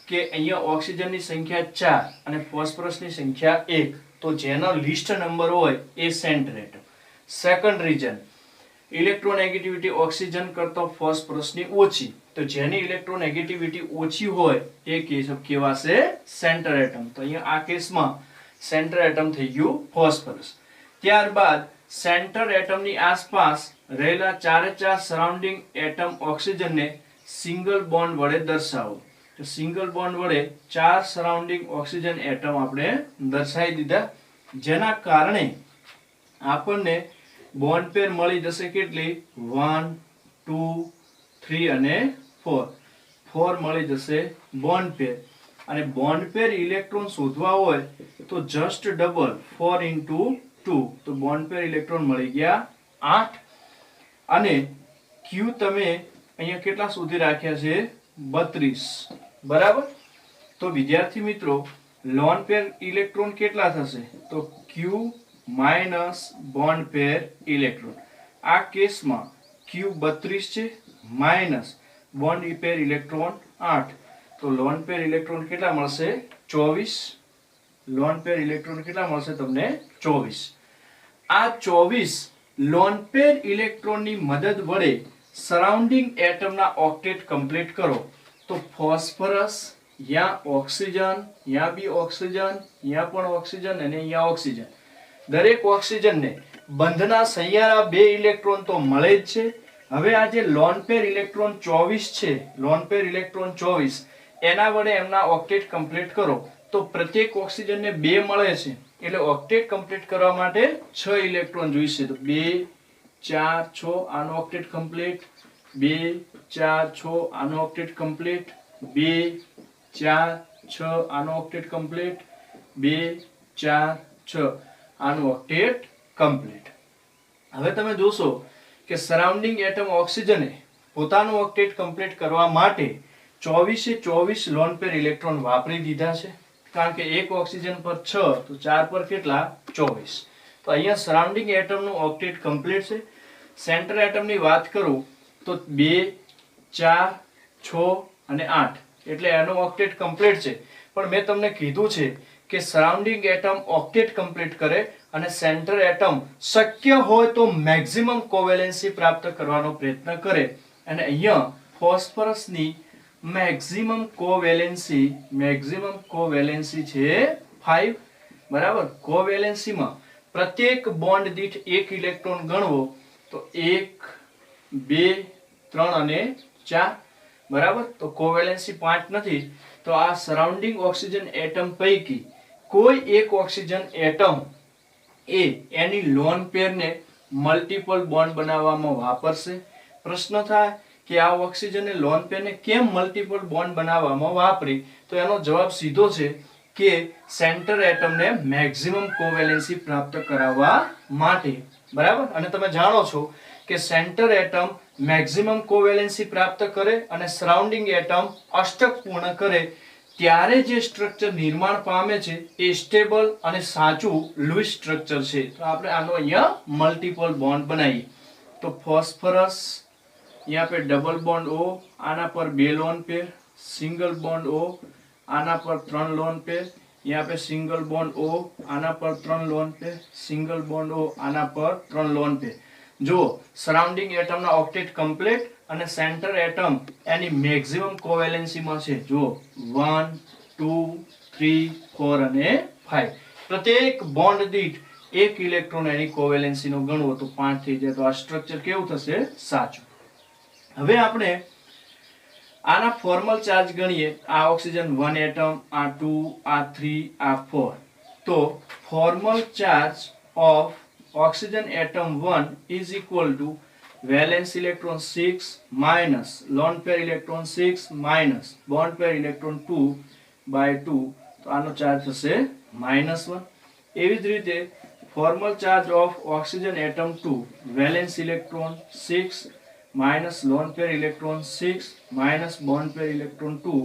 કે અહીંયા ઓક્સિજનની સંખ્યા 4 અને ફોસ્ફરસની સંખ્યા 1, તો જેનો લિસ્ટ નંબર હોય એ centre atom. Second reason electronegativity oxygen કરતા ફોસ્ફરસની ઓછી, તો જેની ઇલેક્ટ્રોનેગેટિવિટી ઓછી હોય એ કેસ કહેવાશે સેન્ટર એટમ. તો અહીંયા આ કેસમાં સેન્ટર એટમ થઈ ગયું ફોસ્ફરસ. ત્યારબાદ સેન્ટર એટમની આસપાસ રહેલા 4 સરાઉન્ડિંગ એટમ ઓક્સિજનને સિંગલ બોન્ડ વડે દર્શાવો. તો સિંગલ બોન્ડ વડે 4 સરાઉન્ડિંગ ઓક્સિજન એટમ આપણે દર્શાવી દીધા, જેના કારણે આપણને બોન્ડ પેર મળી જશે કેટલી? 1 2 3 અને 4. 4 મળી જશે બોન્ડ પેર. અને બોન્ડ પેર ઇલેક્ટ્રોન શોધવા હોય તો જસ્ટ ડબલ 4 into 2, તો બોન્ડ પેર ઇલેક્ટ્રોન મળી ગયા 8. અને Q તમે અહીંયા કેટલા સુધી રાખ્યા છે? 32. બરાબર. તો વિદ્યાર્થી મિત્રો લોન પેર ઇલેક્ટ્રોન કેટલા થશે? તો Q minus bond pair electron. આ કેસમાં Q 32 છે માઇનસ બોન્ડ પેર ઇલેક્ટ્રોન 8, તો લોન પેર ઇલેક્ટ્રોન કેટલા મળશે? 24. લોન પેર ઇલેક્ટ્રોન કેટલા મળશે તમને? 24. આ 24 લોન પેર ઇલેક્ટ્રોનની મદદ વડે સરાઉન્ડિંગ એટમના ઓક્ટેટ કમ્પ્લીટ કરો. તો ફોસ્ફરસ, यहाँ ऑक्सीजन, यहाँ भी ऑक्सीजन, यहाँ पण ऑक्सीजन અને यहाँ ऑक्सीजन. દરેક ઓક્સિજનને બંધના સૈયારા 2 ઇલેક્ટ્રોન તો મળે જ છે. હવે આ જે લોન પેર ઇલેક્ટ્રોન 24 છે, લોન પેર ઇલેક્ટ્રોન 24, એના વડે એમના ઓક્ટેટ કમ્પ્લીટ કરો તો પ્રત્યેક ઓક્સિજનને 2 મળે છે, એટલે ઓક્ટેટ કમ્પ્લીટ કરવા માટે 6 ઇલેક્ટ્રોન જોઈશે. તો 2 4 6 આનો ઓક્ટેટ કમ્પ્લીટ, 2 4 6 આનો ઓક્ટેટ કમ્પ્લીટ, 2 4 6 આનો ઓક્ટેટ કમ્પ્લીટ, 2 4 6 આનો ઓક્ટેટ કમ્પ્લીટ. હવે તમે જોશો કે સરાઉન્ડિંગ એટમ ઓક્સિજને પોતાનું ઓક્ટેટ કમ્પ્લીટ કરવા માટે 24 લોન પેર ઇલેક્ટ્રોન વાપરી દીધા છે, કારણ કે એક ઓક્સિજન પર 6 તો 4 પર કેટલા? 24. તો અહીંયા સરાઉન્ડિંગ એટમનું ઓક્ટેટ કમ્પ્લીટ છે. સેન્ટર એટમની વાત કરું તો 2 4 6 અને 8, એટલે એનો ઓક્ટેટ કમ્પ્લીટ છે. પણ મેં તમને કીધું છે કે સરાઉન્ડિંગ એટમ ઓક્ટેટ કમ્પ્લીટ કરે અને સેન્ટર એટમ શક્ય હોય તો મેક્સિમમ કોવેલેન્સી પ્રાપ્ત કરવાનો પ્રયત્ન કરે. અને અહીંયા ફોસ્ફરસની મેક્સિમમ કોવેલેન્સી છે 5. બરાબર. કોવેલેન્સીમાં પ્રત્યેક બોન્ડ દીઠ એક ઇલેક્ટ્રોન ગણવો તો 1 2 3 અને 4. બરાબર. તો કોવેલેન્સી 5 નથી, તો આ સરાઉન્ડિંગ ઓક્સિજન એટમ પૈકી કોઈ એક ઓક્સિજન એટમ એ એની લોન પેરને મલ્ટીપલ બોન્ડ બનાવવામાં વાપરશે. પ્રશ્ન થાય કે આ ઓક્સિજનને લોન પેરને કેમ મલ્ટીપલ બોન્ડ બનાવવામાં વાપરી? તો એનો જવાબ સીધો છે કે સેન્ટર એટમને મેક્સિમમ કોવેલેન્સી પ્રાપ્ત કરાવવા માટે. બરાબર. અને તમે જાણો છો કે સેન્ટર એટમ મેક્સિમમ કોવેલેન્સી પ્રાપ્ત કરે અને સરાઉન્ડિંગ એટમ અષ્ટક પૂર્ણ કરે ત્યારે જે સ્ટ્રક્ચર નિર્માણ પામે છે એ સ્ટેબલ અને સાચું લुईस સ્ટ્રક્ચર છે. તો આપણે આનો અહીંયા મલ્ટીપલ બોન્ડ બનાવીએ. તો ફોસ્ફરસ यहाँ पे डबल बॉन्ड O, आना पर 2 लोन पेर, सिंगल बॉन्ड O, आना पर 3 लोन पेर, यहाँ पे सिंगल बॉन्ड O, आना पर 3 लोन पेर, सिंगल बॉन्ड O, आना पर 3 लोन पेर. જો સરાઉન્ડિંગ એટમના ઓક્ટેટ કમ્પ્લીટ અને સેન્ટર એટમ એની મેક્સિમમ કોવેલેન્સીમાં છે. જો 1 2 3 4 અને 5 પ્રત્યેક બોન્ડ દીઠ એક ઇલેક્ટ્રોન એની કોવેલેન્સીનો ગણવો તો 5 થઈ જાય. તો આ સ્ટ્રક્ચર કેવું થશે? સાચું. હવે આપણે આના ફોર્મલ ચાર્જ ગણીએ. આ ઓક્સિજન 1 એટમ, આ 2, આ 3, આ 4. તો formal charge of oxygen atom 1 is equal to valence electron 6 minus lone pair electron 6 minus bond pair electron 2 by 2. તો આનો ચાર્જ થશે -1. એવી જ રીતે formal charge of oxygen atom 2 valence electron 6 minus lone pair electron 6 minus bond pair electron 2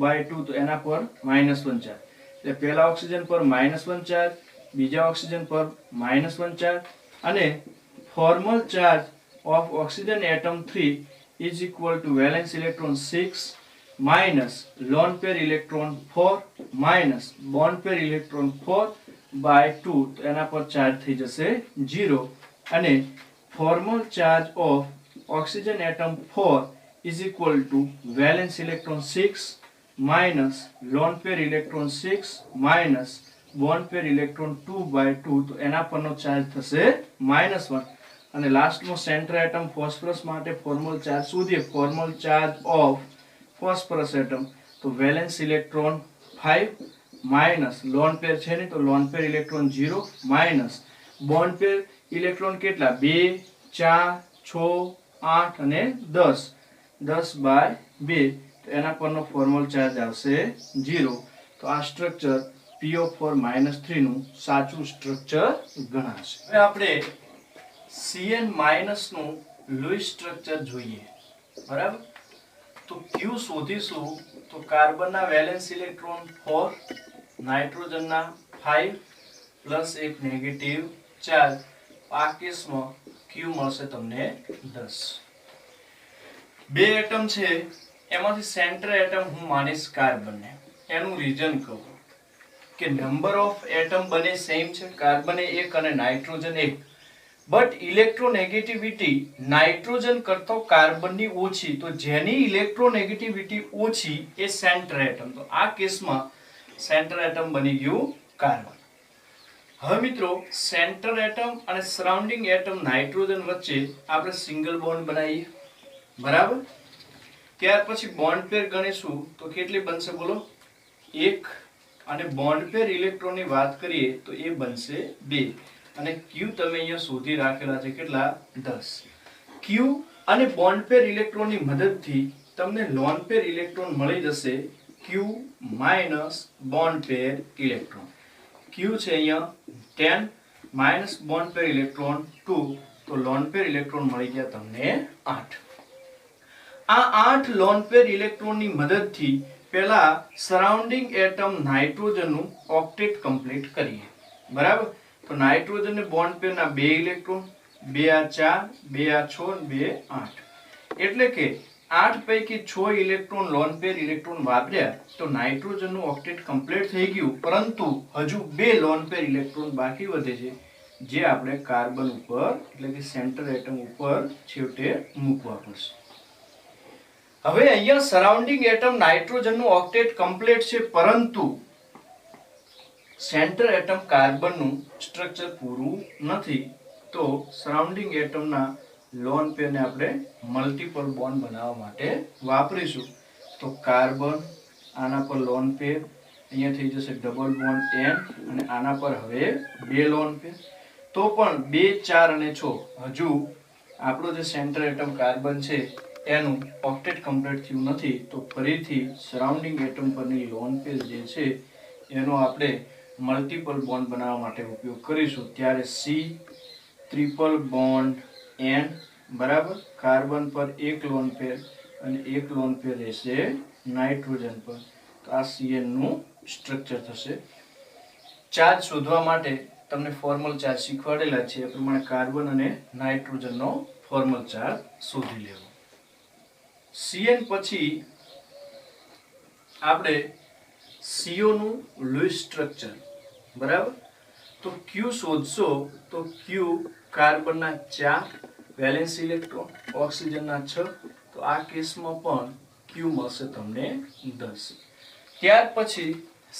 by 2. તો એના પર -1 charge. એટલે પહેલા ઓક્સિજન પર -1 ચાર્જ, બીજા ઓક્સિજન પર -1 ચાર્જ અને formal charge of oxygen atom 3 is equal to valence electron 6 minus lone pair electron 4 minus bond pair electron 4 by 2. તો એના પર ચાર્જ થઈ જશે 0 અને formal charge of oxygen atom 4 is equal to valence electron 6 minus lone pair electron 6 minus bond pair electron 2 by 2. તો એના પરનો charge થશે -1 અને લાસ્ટમાં સેન્ટર એટમ ફોસ્ફરસ માટે ફોર્મલ ચાર્જ શોધીએ. Formal charge of phosphorus atom તો valence electron 5 minus lone pair છે ને તો lone pair electron 0 minus bond pair electron કેટલા 2 4 6 8 અને 10 10 બાય 2. તો એના પરનો ફોર્મલ ચાર્જ આવશે 0. તો આ સ્ટ્રક્ચર PO4-3 નું સાચું સ્ટ્રક્ચર ગણાશે. હવે આપણે Cn- નું લૂઈસ સ્ટ્રક્ચર જોઈએ. બરાબર? તો Q શોધીશું તો કાર્બનના વેલેન્સ ઇલેક્ટ્રોન 4, નાઇટ્રોજનના 5 પ્લસ એક નેગેટિવ ચાર્જ. આ કેસમાં Q મળશે તમને 10. બે એટમ છે એમાંથી સેન્ટર એટમ હું માનીશ કાર્બનને. એનું રીઝન કહું કે નંબર ઓફ એટમ બને સેમ છે, કાર્બન એ 1 અને નાઇટ્રોજન 1, બટ ઇલેક્ટ્રોનેગેટિવિટી નાઇટ્રોજન કરતા કાર્બનની ઓછી. તો જેની ઇલેક્ટ્રોનેગેટિવિટી ઓછી એ સેન્ટર એટમ. તો આ કેસમાં સેન્ટર એટમ બની ગયું કાર્બન. હવે મિત્રો સેન્ટર એટમ અને સરાઉન્ડિંગ એટમ નાઇટ્રોજન વચ્ચે આપણે સિંગલ બોન્ડ બનાવીએ. બરાબર? ત્યાર પછી બોન્ડ પેર ગણીશું તો કેટલી બનશે બોલો? 1 અને બોન્ડ પેર ઇલેક્ટ્રોનની વાત કરીએ તો એ બનશે 2 અને Q તમે અહીંયા શોધી રાખેલા છે કેટલા? 10. Q અને બોન્ડ પેર ઇલેક્ટ્રોનની મદદથી તમને લોન પેર ઇલેક્ટ્રોન મળી જશે. Q minus bond pair electron. Q છે અહીંયા 10 માઇનસ બોન્ડ પેર ઇલેક્ટ્રોન 2. તો લોન પેર ઇલેક્ટ્રોન મળી ગયા તમને 8. આ 8 લોન પેર ઇલેક્ટ્રોનની મદદથી પહેલા સરાઉન્ડિંગ એટમ નાઇટ્રોજનનું ઓક્ટેટ કમ્પ્લીટ કરીએ. બરાબર? તો નાઇટ્રોજન ને બોન્ડ પેરના 2 ઇલેક્ટ્રોન, 2 આ 4, 2 આ 6 અને 2 8. એટલે કે 8 પૈકી 6 ઇલેક્ટ્રોન લોન પેર ઇલેક્ટ્રોન વાપર્યા તો નાઇટ્રોજનનું ઓક્ટેટ કમ્પ્લીટ થઈ ગયું, પરંતુ હજુ 2 લોન પેર ઇલેક્ટ્રોન બાકી વધે છે જે આપણે કાર્બન ઉપર એટલે કે સેન્ટર એટમ ઉપર છેવટે મૂકવા પડશે. હવે અહીંયા સરાઉન્ડિંગ એટમ નાઇટ્રોજનનું ઓક્ટેટ કમ્પ્લીટ છે, પરંતુ સેન્ટર એટમ કાર્બનનું સ્ટ્રક્ચર પૂરું નથી. તો સરાઉન્ડિંગ એટમના લોન પેરને આપણે મલ્ટીપલ બોન્ડ બનાવવા માટે વાપરીશું. તો કાર્બન આના પર લોન પેર અહીંયા થઈ જશે ડબલ બોન્ડ N અને આના પર હવે 2 લોન પેર. તો પણ 2 4 અને 6 હજુ આપણો જે સેન્ટર એટમ કાર્બન છે એનું ઓક્ટેટ કમ્પ્લીટ થયું નથી. તો ફરીથી સરાઉન્ડિંગ એટમ પરની લોન પેર જે છે એનો આપણે મલ્ટીપલ બોન્ડ બનાવવા માટે ઉપયોગ કરીશું. ત્યારે C ટ્રિપલ બોન્ડ N. બરાબર? કાર્બન પર એક લોન પેર અને એક લોન પેર રહેશે નાઇટ્રોજન પર. તો આ Cn નું સ્ટ્રક્ચર થશે. ચાર્જ શોધવા માટે તમને ફોર્મલ ચાર્જ શીખવાડેલા છે એ પ્રમાણે કાર્બન અને નાઇટ્રોજનનો ફોર્મલ ચાર્જ શોધી લેવો. Cn પછી આપણે CO નું લૂઈસ સ્ટ્રક્ચર. બરાબર? તો Q શોધશો તો Q કાર્બનના 4 વેલેન્સ ઇલેક્ટ્રોન ઓક્સિજનના 6, તો આ કેસમાં પણ Q મળશે તમને 10. ત્યાર પછી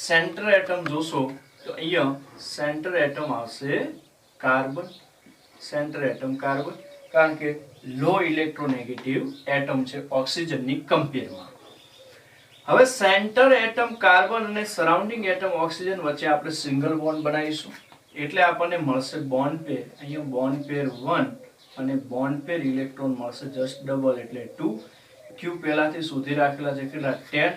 સેન્ટર એટમ જોશો તો અહીંયા સેન્ટર એટમ આવશે કાર્બન. સેન્ટર એટમ કાર્બન કારણ કે લો ઇલેક્ટ્રોનેગેટિવ એટમ છે ઓક્સિજનની કમ્પેરમાં. હવે સેન્ટર એટમ કાર્બન અને સરાઉન્ડિંગ એટમ ઓક્સિજન વચ્ચે આપણે સિંગલ બોન્ડ બનાવીશું એટલે આપણને મળશે બોન્ડ પેર. અહીંયા બોન્ડ પેર 1 અને બોન્ડ પેર ઇલેક્ટ્રોન મળશે જસ્ટ ડબલ એટલે 2. Q પહેલાથી શોધી રાખેલા છે કેટલા 10.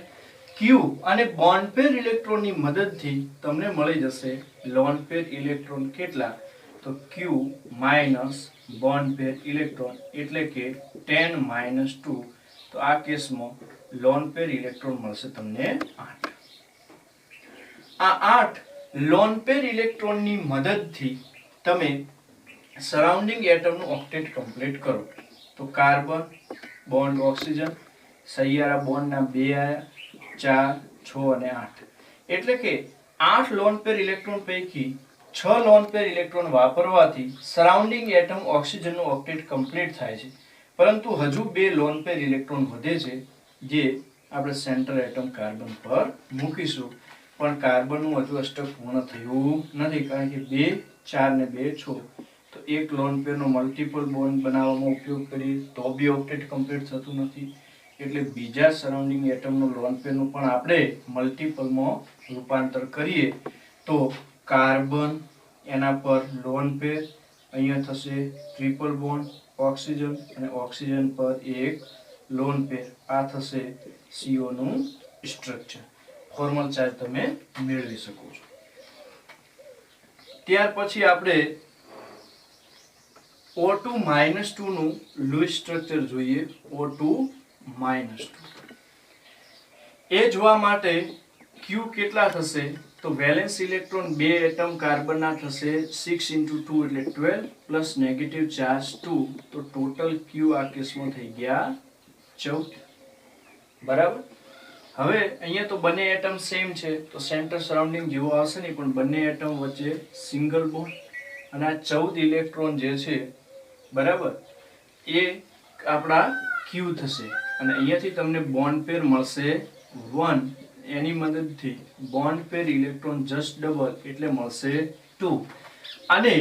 Q અને બોન્ડ પેર ઇલેક્ટ્રોનની મદદથી તમને મળી જશે લોન પેર ઇલેક્ટ્રોન કેટલા તો Q minus bond pair electron એટલે કે 10 માઇનસ 2. તો આ કેસમાં લોન પેર ઇલેક્ટ્રોન મળશે તમને 8. આ 8 લોન પેર ઇલેક્ટ્રોનની મદદથી તમે સરાઉન્ડિંગ એટમનું ઓક્ટેટ કમ્પ્લીટ કરો તો કાર્બન બોન્ડ ઓક્સિજન સહિયારા બોન્ડના 2 આયા 4 6 અને 8 એટલે કે 8 લોન પેર ઇલેક્ટ્રોન પૈકી 6 લોન પેર ઇલેક્ટ્રોન વાપરવાથી સરાઉન્ડિંગ એટમ ઓક્સિજનનું ઓક્ટેટ કમ્પ્લીટ થાય છે. પરંતુ હજુ 2 લોન પેર ઇલેક્ટ્રોન વધે છે જે આપણે સેન્ટર એટમ કાર્બન પર મૂકીશું. પણ કાર્બનનું હજુ અષ્ટક પૂર્ણ થયું નથી કારણ કે 2 4 ને 2 6 તો એક લોન પેરનો મલ્ટિપલ બોન્ડ બનાવવામાં ઉપયોગ કરીએ તો બી ઓક્ટેટ કમ્પ્લીટ થતું નથી. એટલે બીજા સરાઉન્ડિંગ એટમનું લોન પેરનું પણ આપણે મલ્ટિપલમાં રૂપાંતર કરીએ તો કાર્બન એના પર લોન પેર અહીંયા થશે ટ્રિપલ બોન્ડ ઓક્સિજન અને ઓક્સિજન પર એક લોન પેર આ થશે CO નું સ્ટ્રક્ચર. ફોર્મલ ચાર્જ તમે મેળવી શકો છો. ત્યાર પછી આપણે O2 -2 નું લૂઇસ સ્ટ્રક્ચર જોઈએ. O2 -2 એ જોવા માટે Q કેટલા થશે તો વેલેન્સ ઇલેક્ટ્રોન 2 એટમ કાર્બનના થશે 6 × 2 એટલે 12 પ્લસ નેગેટિવ ચાર્જ 2 તો ટોટલ Q આ કેસમાં થઈ ગયા 14. બરાબર. હવે અહીંયા તો બંને એટમ સેમ છે તો સેન્ટર સરાઉન્ડિંગ જેવો આવશે નહીં પણ બંને એટમ વચ્ચે સિંગલ બોન્ડ અને આ 14 ઇલેક્ટ્રોન જે છે બરાબર એ આપણા Q થશે અને અહીંયાથી તમને બોન્ડ પેર મળશે 1 એની મદદથી bond pair electron just double એટલે મળશે 2 અને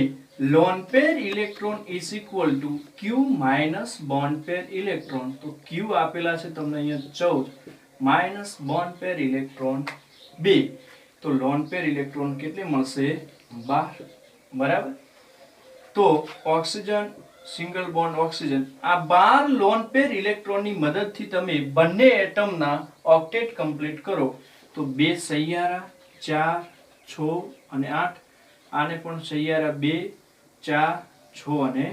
loan pair electron is equal two Q minus bond pair electron. તો Q આપેલા છે તમને અહીંયા 14 માઇનસ બોન્ડ પેર ઇલેક્ટ્રોન 2 તો લોન પેર ઇલેક્ટ્રોન કેટલી મળશે 12. બરાબર. તો ઓક્સિજન સિંગલ બોન્ડ ઓક્સિજન આ 12 લોન પેર ઇલેક્ટ્રોનની મદદથી તમે બંને એટમના ઓક્ટેટ કમ્પ્લીટ કરો તો 2 સહિયારા 4 6 અને 8 આને પણ સહિયારા 2 4 6 અને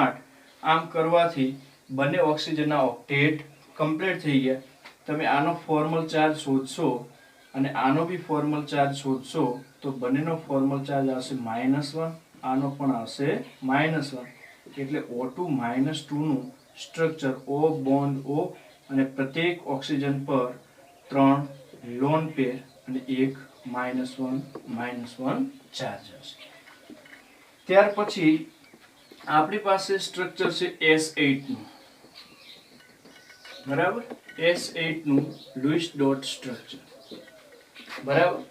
8 આમ કરવાથી બંને ઓક્સિજનના ઓક્ટેટ કમ્પ્લીટ થઈ ગયા. તમે આનો ફોર્મલ ચાર્જ શોધશો અને આનો બી ફોર્મલ ચાર્જ શોધશો તો બંનેનો ફોર્મલ ચાર્જ આવશે -1 આનો પણ આવશે -1 એટલે O2 -2 નું સ્ટ્રક્ચર O બોન્ડ O અને પ્રત્યેક ઓક્સિજન પર 3 લોન પેર અને એક -1 ચાર્જ હશે. ત્યાર પછી આપણી પાસે સ્ટ્રક્ચર છે S8 નું. બરાબર. S8 નું લૂઇસ ડોટ સ્ટ્રક્ચર. બરાબર.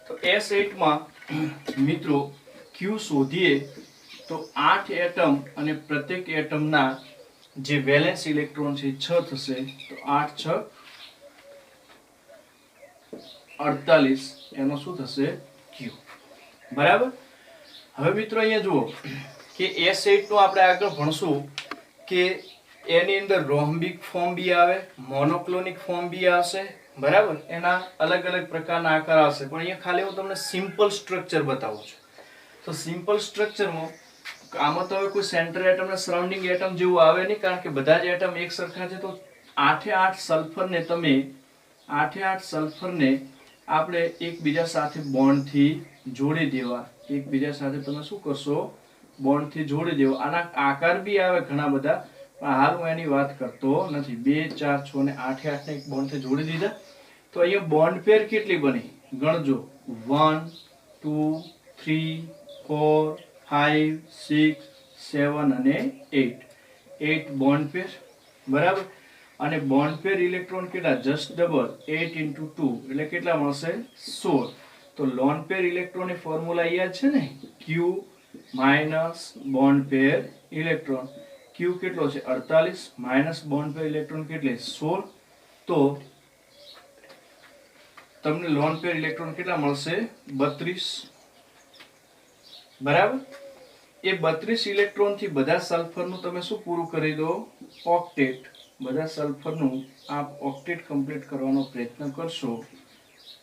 તો S8 માં મિત્રો Q શોધીએ તો 8 એટમ અને પ્રત્યેક એટમના જે વેલેન્સ ઇલેક્ટ્રોન છે 6 થશે તો 8 6 48 એનો શું થશે Q. બરાબર. હવે મિત્રો અહીંયા જુઓ કે S8 નું આપણે આગળ ભણશું કે એની અંદર રોમ્બિક ફોર્મ બી આવે મોનોક્લોનિક ફોર્મ બી આવશે. બરાબર. એના અલગ અલગ પ્રકારના આકાર આવશે પણ અહીંયા ખાલી હું તમને સિમ્પલ સ્ટ્રક્ચર બતાવું છું. તો સિમ્પલ સ્ટ્રક્ચરમાં આમાં તો હવે કોઈ સેન્ટર એટમ ને સરાઉન્ડિંગ એટમ જેવું આવે નહીં કારણ કે બધા જ એટમ એક સરખા છે. તો 8 સલ્ફરને તમે 8 સલ્ફરને આપણે એકબીજા સાથે બોન્ડથી જોડી દેવા. એકબીજા સાથે તમે શું કરશો બોન્ડથી જોડી દેવો. આના આકાર બી આવે ઘણા બધા પણ હાલ હું એની વાત કરતો નથી. 2 4 6 ને 8 ને એક બોન્ડથી જોડી દીધા તો અહીંયા બોન્ડ પેર કેટલી બની ગણજો 1 2 3 4 5 6 7 અને 8 8 બોન્ડ પેર, બરાબર. અને બોન્ડ પેર ઇલેક્ટ્રોન કેટલા? જસ્ટ ડબલ 8 × 2 એટલે કેટલા મળશે? 16. તો લોન પેર ઇલેક્ટ્રોનની ફોર્મ્યુલા યાદ છે ને, Q minus bond pair electron. Q કેટલો છે? 48 માઇનસ બોન્ડ પેર ઇલેક્ટ્રોન કેટલી? 16. તો તમને લોન પેર ઇલેક્ટ્રોન કેટલા મળશે? 32, બરાબર. એ 32 ઇલેક્ટ્રોન થી બધા સલ્ફરનું તમે શું પૂરું કરી દો? ઓક્ટેટ. બધા સલ્ફરનું આપ ઓક્ટેટ કમ્પ્લીટ કરવાનો પ્રયત્ન કરશો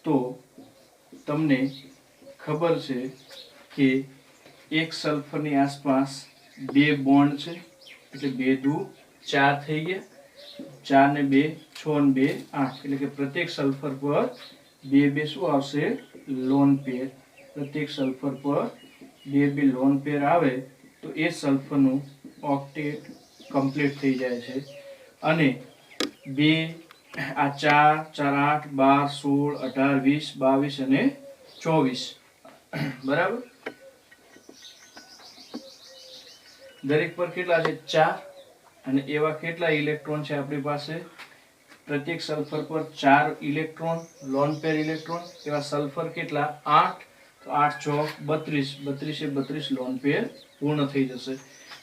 તો તમને ખબર છે કે એક સલ્ફરની આસપાસ 2 બોન્ડ છે, એટલે 2 દુ 4 થઈ ગયા. 4 ને 2 6 ને 2 8, એટલે કે પ્રત્યેક સલ્ફર પર 2 શું આવશે? Lone pair. પ્રત્યેક સલ્ફર પર 2 લોન પેર આવે તો એ સલ્ફરનું ઓક્ટેટ કમ્પ્લીટ થઈ જાય છે. અને 2 આ 4 4 8 12 16 18 20 22 અને 24, બરાબર. દરેક પર કેટલા છે? 4. અને એવા કેટલા ઇલેક્ટ્રોન છે આપણી પાસે? પ્રત્યેક સલ્ફર પર 4 ઇલેક્ટ્રોન, લોન પેર ઇલેક્ટ્રોન. એવા સલ્ફર કેટલા? 8. તો 8 ચોક 32, 32 એ 32 લોન પેર પૂર્ણ થઈ જશે.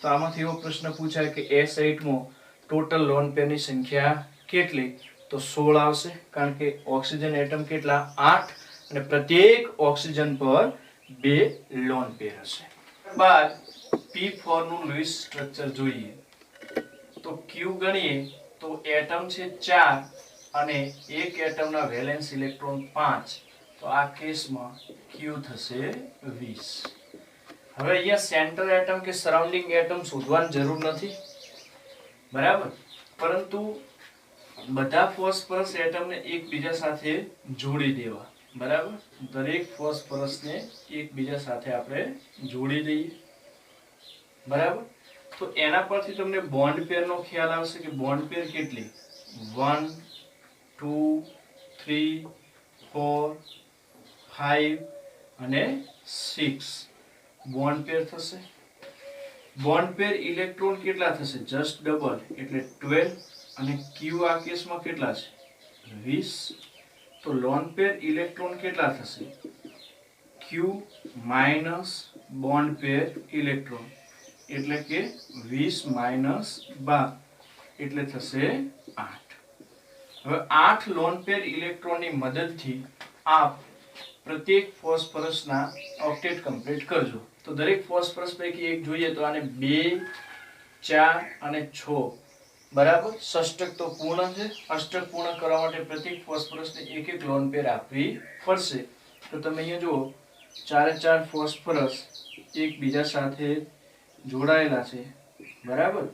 તો આમાંથી એવો પ્રશ્ન પૂછાય કે S8 માં ટોટલ લોન પેરની સંખ્યા કેટલી? તો 16 આવશે, કારણ કે ઓક્સિજન એટમ કેટલા? 8, અને પ્રત્યેક ઓક્સિજન પર 2 લોન પેર હશે. ત્યારબાદ P4 નું લुईस સ્ટ્રક્ચર જોઈએ. તો Q ગણીએ તો એટમ છે 4 અને એક એટમના વેલેન્સ ઇલેક્ટ્રોન 5. તો આ કેસમાં Q થશે 20. હવે અહીંયા સેન્ટર એટમ કે સરાઉન્ડિંગ એટમ શોધવાની જરૂર નથી, બરાબર. પરંતુ બધા ફોસ્ફરસ એટમને એકબીજા સાથે જોડી દેવા, બરાબર. દરેક ફોસ્ફરસને એકબીજા સાથે આપણે જોડી દઈએ, બરાબર. તો એના પરથી તમને બોન્ડ પેરનો ખ્યાલ આવશે કે બોન્ડ પેર કેટલી? 1 2 3 4 5 અને 6 બોન્ડ પેર થશે. બોન્ડ પેર ઇલેક્ટ્રોન કેટલા થશે? જસ્ટ ડબલ એટલે 12. અને Q આ કેસમાં કેટલા છે? 20. તો લોન પેર ઇલેક્ટ્રોન કેટલા થશે? Q minus bond pair electron, એટલે કે 20 માઇનસ 12 એટલે થશે 8. હવે 8 લોન પેર ઇલેક્ટ્રોનની મદદથી આપ પ્રત્યેક ફોસ્ફરસના ઓક્ટેટ કમ્પ્લીટ કરજો. તો દરેક ફોસ્ફરસ પૈકી એક જોઈએ તો આને 2 4 અને 6, બરાબર. ષષ્ટક તો પૂર્ણ છે. અષ્ટક પૂર્ણ કરવા માટે પ્રત્યેક ફોસ્ફરસને એક એક લોન પેર આપવી પડશે. તો તમે અહીંયા જુઓ 4 4 ફોસ્ફરસ એકબીજા સાથે જોડાયેલા છે, બરાબર.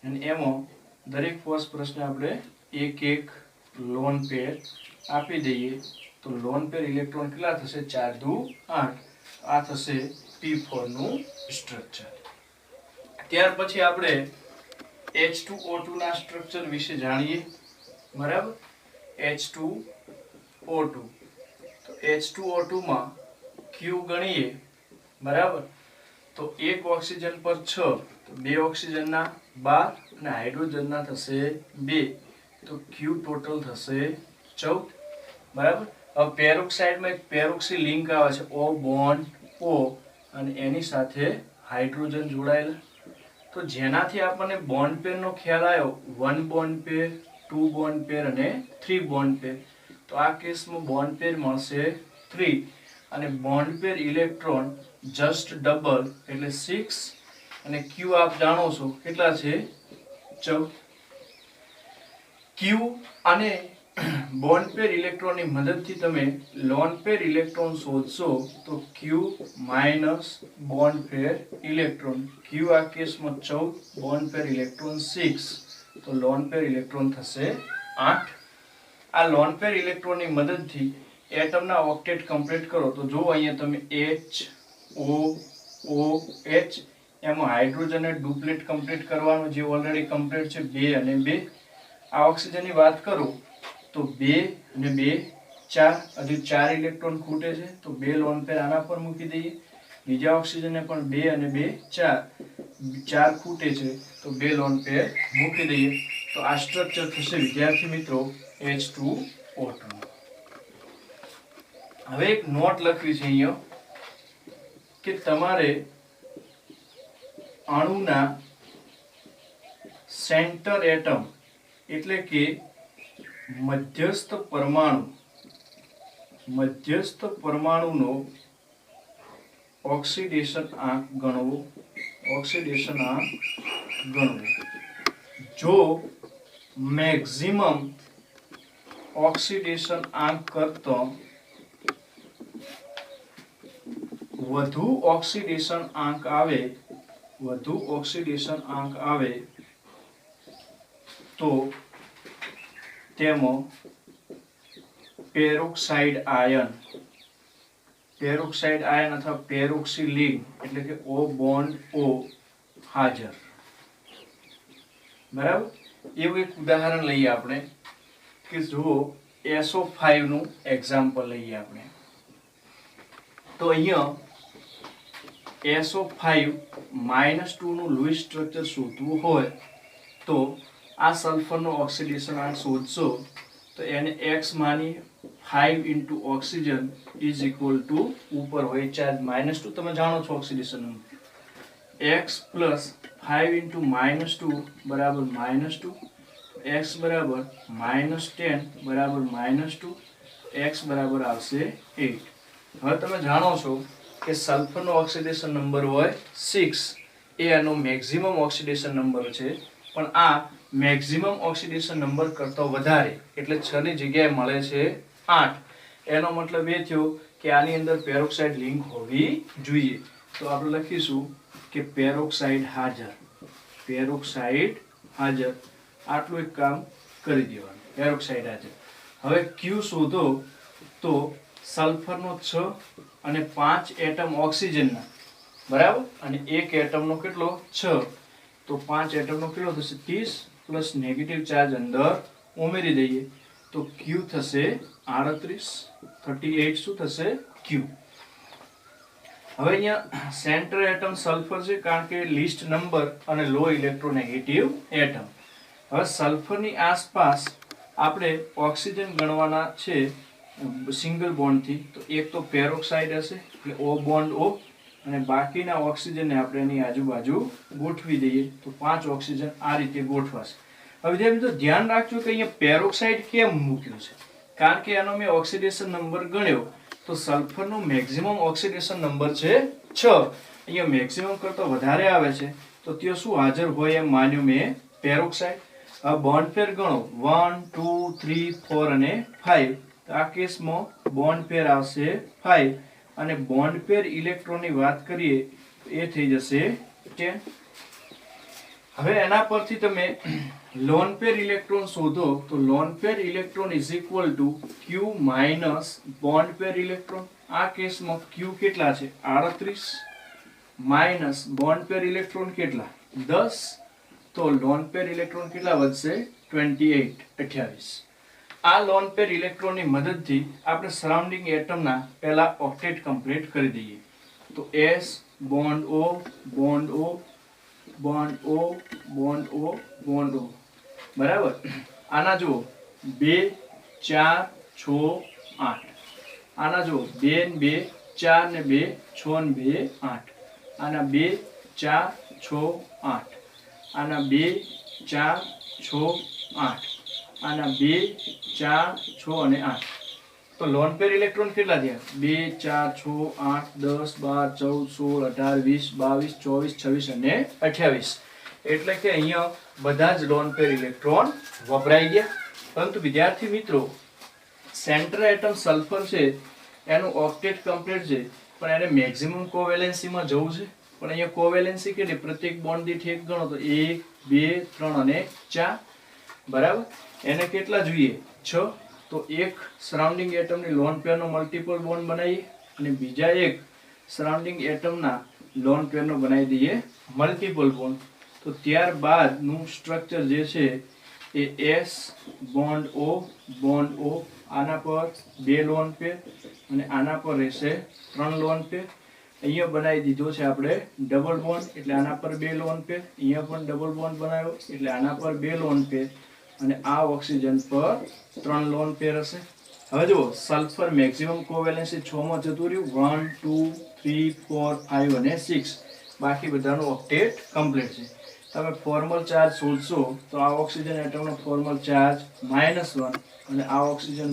અને એમાં દરેક ફોસ્ફરસને આપણે એક એક લોન પેર આપી દઈએ તો લોન પેર ઇલેક્ટ્રોન કેટલા થશે? 4 દુ 8. આ થશે P4 નું સ્ટ્રક્ચર. ત્યાર પછી આપણે H2O2 ના સ્ટ્રક્ચર વિશે જાણીએ, બરાબર. H2O2. તો H2O2 માં Q ગણીએ, બરાબર. તો એક ઓક્સિજન પર 6, તો 2 ઓક્સિજનના 12 અને હાઇડ્રોજનના થશે 2. તો Q ટોટલ થશે 14, બરાબર. હવે પેરોક્સાઇડમાં એક પેરોક્સી લિંક આવે છે O બોન્ડ O, અને એની સાથે હાઇડ્રોજન જોડાયેલા. તો જેનાથી આપણને બોન્ડ પેરનો ખ્યાલ આવ્યો, 1 બોન્ડ પેર, 2 બોન્ડ પેર અને 3 બોન્ડ પેર. તો આ કેસમાં બોન્ડ પેર મળશે 3, અને bond pair electron just double એટલે 6, અને Q આપ જાણો છો કેટલા છે? 14. Q અને બોન્ડ પેર ઇલેક્ટ્રોનની મદદથી તમે લોન પેર ઇલેક્ટ્રોન શોધશો તો Q minus bond pair electron. Q આ કેસમાં 14, બોન્ડ પેર ઇલેક્ટ્રોન 6, તો લોન પેર ઇલેક્ટ્રોન થશે 8. આ લોન પેર ઇલેક્ટ્રોનની મદદથી એટમના ઓક્ટેટ કમ્પ્લીટ કરો તો જો અહીંયા તમે H O O H, એમાં હાઇડ્રોજનને ડુપ્લેટ કમ્પ્લીટ કરવાનું જે ઓલરેડી કમ્પ્લીટ છે 2 અને 2. આ ઓક્સિજનની વાત કરું તો 2 અને 2 4, હજુ 4 ઇલેક્ટ્રોન ખૂટે છે તો 2 લોન પેર આના પર મૂકી દઈએ. બીજા ઓક્સિજનને પણ 2 અને 2 4 ખૂટે છે તો 2 લોન પેર મૂકી દઈએ તો આ સ્ટ્રક્ચર થશે વિદ્યાર્થી મિત્રો H2O2. હવે એક નોટ લખવી છે અહીંયા કે તમારે અણુના સેન્ટર એટમ એટલે કે મધ્યસ્થ પરમાણુનો ઓક્સિડેશન આંક ગણવો. જો મેક્સિમમ ઓક્સિડેશન આંક કરતા વધુ ઓક્સિડેશન આંક આવે તો તેમાં પેરોક્સાઇડ આયન અથવા પેરોક્સિલિન એટલે કે O બોન્ડ O હાજર. બરાબર. એવું એક ઉદાહરણ લઈએ આપણે કે જુઓ SO5 નું એક્ઝામ્પલ લઈએ આપણે તો અહીંયા SO5 -2 નું લૂઈસ સ્ટ્રક્ચર શોધવું હોય તો આ સલ્ફરનો ઓક્સિડેશન આંક શોધશો તો એને x માની 5 * ઓક્સિજન ઇઝ ઇક્વલ ટુ ઉપર હોય ચાર્જ -2 તમે જાણો છો ઓક્સિડેશન નંબર x + 5 * -2 બરાબર -2 x બરાબર -10 બરાબર -2 x બરાબર આવશે 8. હવે તમે જાણો છો કે સલ્ફરનો ઓક્સિડેશન નંબર હોય 6 એ એનો મેક્સિમમ ઓક્સિડેશન નંબર છે પણ આ મેક્સિમમ ઓક્સિડેશન નંબર કરતો વધારે એટલે 6 ની જગ્યાએ મળે છે 8. એનો મતલબ એ થયો કે આની અંદર પેરોક્સાઇડ લિંક હોવી જોઈએ તો આપણે લખીશું કે પેરોક્સાઇડ હાજર. આટલું એક કામ કરી દેવાનું, પેરોક્સાઇડ હાજર. હવે Q શોધો તો સલ્ફરનો 6 અને 5 એટમ ઓક્સિજનના બરાબર અને એક એટમનો કેટલો 6 તો 5 એટમનો કેટલો થશે 30 પ્લસ નેગેટિવ ચાર્જ અંદર ઉમેરી દઈએ તો Q થશે 38 શું થશે Q. હવે અહીંયા સેન્ટર એટમ સલ્ફર છે કારણ કે લીસ્ટ નંબર અને લો ઇલેક્ટ્રોનેગેટિવ એટમ. હવે સલ્ફરની આસપાસ આપણે ઓક્સિજન ગણવાના છે સિંગલ બોન્ડથી તો એક તો પેરોક્સાઇડ હશે એટલે O બોન્ડ O અને બાકીના ઓક્સિજનને આપણે એની આજુબાજુ ગોઠવી દઈએ તો 5 ઓક્સિજન આ રીતે ગોઠવાશે. હવે મિત્રો ધ્યાન રાખજો કે અહીંયા પેરોક્સાઇડ કેમ મૂક્યું છે કારણ કે એનો મેં ઓક્સિડેશન નંબર ગણ્યો તો સલ્ફરનો મેક્સિમમ ઓક્સિડેશન નંબર છે 6 અહીંયા મેક્સિમમ કરતા વધારે આવે છે તો ત્યાં શું હાજર હોય એમ માન્યું મેં પેરોક્સાઇડ. હવે બોન્ડ પેર ગણો 1 2 3 4 અને 5 તો આ કેસમાં બોન્ડ પેર આવશે 5 અને બોન્ડ પેર ઇલેક્ટ્રોનની વાત કરીએ તો એ થઈ જશે 10. હવે એના પરથી તમે લોન પેર ઇલેક્ટ્રોન શોધો તો lone pair electron is equal two Q minus bond pair electron. આ કેસમાં Q કેટલા છે 38 માઇનસ બોન્ડ પેર ઇલેક્ટ્રોન કેટલા 10 તો લોન પેર ઇલેક્ટ્રોન કેટલા વધશે 28. આ લોન પેર ઇલેક્ટ્રોનની મદદથી આપણે સરાઉન્ડિંગ એટમના પહેલા ઓક્ટેટ કમ્પ્લીટ કરી દઈએ તો S bond O bond O bond O bond O bond O બરાબર. આના જુઓ 2 4 6 8 આના જુઓ 2 2 4 ને 2 6 ને 2 8 આના 2 4 6 8 આના 2 4 6 8 આના 2 4 6 અને 8 તો લોન પેર ઇલેક્ટ્રોન કેટલા થયા 2 4 6 8 10 12 14 16 18 20 22 24 26 અને 28 એટલે કે અહીંયા બધા જ લોન પેર ઇલેક્ટ્રોન વપરાઈ ગયા. પરંતુ વિદ્યાર્થી મિત્રો સેન્ટર એટમ સલ્ફર છે એનું ઓક્ટેટ કમ્પ્લીટ છે પણ એને મેક્સિમમ કોવેલેન્સીમાં જવું છે પણ અહીંયા કોવેલેન્સી કેટલી પ્રત્યેક બોન્ડ દીઠ એક ગણો તો 1 2 3 અને 4 બરાબર. એને કેટલા જોઈએ 6 તો એક સરાઉન્ડિંગ એટમની લોન પેરનો મલ્ટિપલ બોન્ડ બનાવીએ અને બીજા એક સરાઉન્ડિંગ એટમના લોન પેરનો બનાવી દઈએ મલ્ટિપલ બોન્ડ તો ત્યારબાદનું સ્ટ્રક્ચર જે છે એ S bond O bond O આના પર 2 લોન પેર અને આના પર રહેશે 3 લોન પેર અહીંયા બનાવી દીધો છે આપણે ડબલ બોન્ડ, એટલે આના પર 2 લોન પેર, અહીંયા પણ ડબલ બોન્ડ બનાવ્યો એટલે આના પર 2 લોન પેર, અને આ ઓક્સિજન પર 3 લોન પેર હશે. હવે જુઓ સલ્ફર મેક્સિમમ કોવેલેન્સી 6 માં જતું રહ્યું, 1 2 3 4 5 અને 6, બાકી બધાનું ઓક્ટેટ કમ્પ્લીટ છે. તમે ફોર્મલ ચાર્જ શોધશો તો આ ઓક્સિજન એટમનો ફોર્મલ ચાર્જ -1 અને આ ઓક્સિજન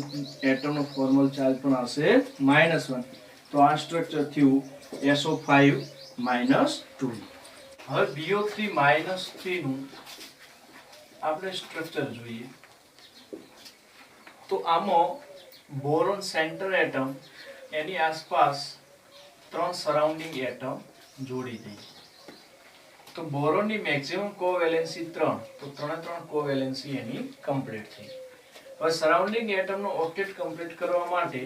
એટમનો ફોર્મલ ચાર્જ પણ આવશે -1. તો આ સ્ટ્રક્ચર થયું SO5 -2. હવે BO3 -3 નું આપણે સ્ટ્રક્ચર જોઈએ. તો આમાં બોરોન સેન્ટર એટમ એની આસપાસ 3 સરાઉન્ડિંગ એટમ જોડી દઈએ. તો બોરોનની મેક્સિમમ કોવેલેન્સી 3, તો 3 કોવેલેન્સી એની કમ્પ્લીટ થઈ. હવે સરાઉન્ડિંગ એટમનો ઓક્ટેટ કમ્પ્લીટ કરવા માટે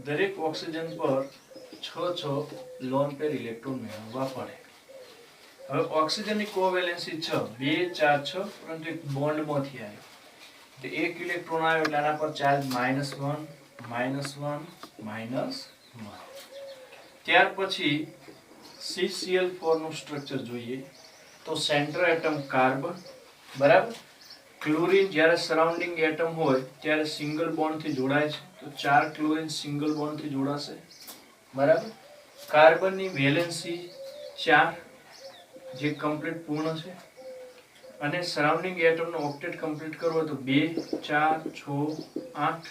દરેક ઓક્સિજન પર 6 લોન પેર ઇલેક્ટ્રોન મેળવવા પડે. હવે ઓક્સિજનની કોવેલેન્સી 6, 2 4 6, પરંતુ એક બોન્ડમાંથી આવ્યો તો એક ઇલેક્ટ્રોન આવ્યો એટલે આના પર ચાર્જ -1 -1 -1. ત્યાર પછી CCl4 નું સ્ટ્રક્ચર જોઈએ. તો સેન્ટર એટમ કાર્બન, બરાબર. ક્લોરીન જ્યારે સરાઉન્ડિંગ એટમ હોય ત્યારે સિંગલ બોન્ડ થી જોડાય છે, તો 4 ક્લોરીન સિંગલ બોન્ડ થી જોડાશે, બરાબર. કાર્બનની વેલેન્સી 4 જે કમ્પ્લીટ પૂર્ણ છે, અને સરાઉન્ડિંગ એટમનો ઓક્ટેટ કમ્પ્લીટ કરવો તો 2 4 6 8,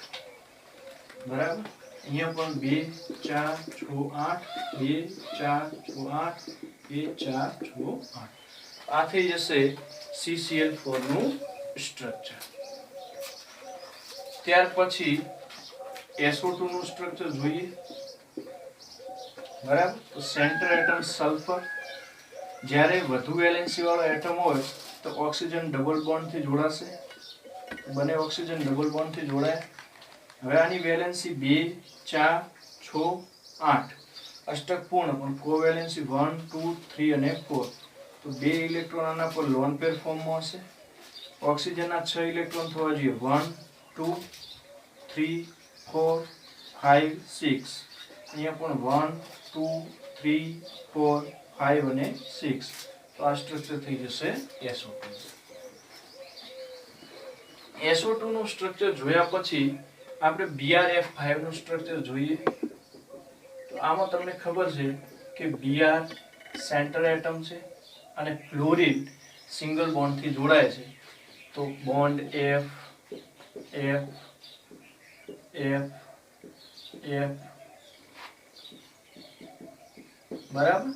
બરાબર. અહીંયા પણ 2 4 6 8, 2 4 6 8, 2 4 6 8. આ થઈ જશે CCl4 નું સ્ટ્રક્ચર. ત્યાર પછી SO2 નું સ્ટ્રક્ચર જોઈએ, બરાબર. તો સેન્ટર એટમ સલ્ફર, જ્યારે વધુ વેલેન્સી વાળો એટમ હોય તો ઓક્સિજન ડબલ બોન્ડ થી જોડાશે, બંને ઓક્સિજન ડબલ બોન્ડ થી જોડાય. હવે આની વેલેન્સી 2 4 6 8, અષ્ટક પૂર્ણ, પણ કોવેલેન્સી 1 2 3 અને 4, તો 2 ઇલેક્ટ્રોન આના પર લોન પેર ફોર્મમાં હશે. ઓક્સિજનના 6 ઇલેક્ટ્રોન થવા જોઈએ, 1 2 3 4 5 6, અહીંયા પણ 1 2 3 4 5 અને 6. તો આ સ્ટ્રક્ચર થઈ જશે SO2. SO2 નું સ્ટ્રક્ચર જોયા પછી આપણે BrF5 નું સ્ટ્રક્ચર જોઈએ. તો આમાં તમને ખબર છે કે Br સેન્ટર એટમ છે અને ફ્લોરિન સિંગલ બોન્ડ થી જોડાય છે, તો bond F F F F, બરાબર.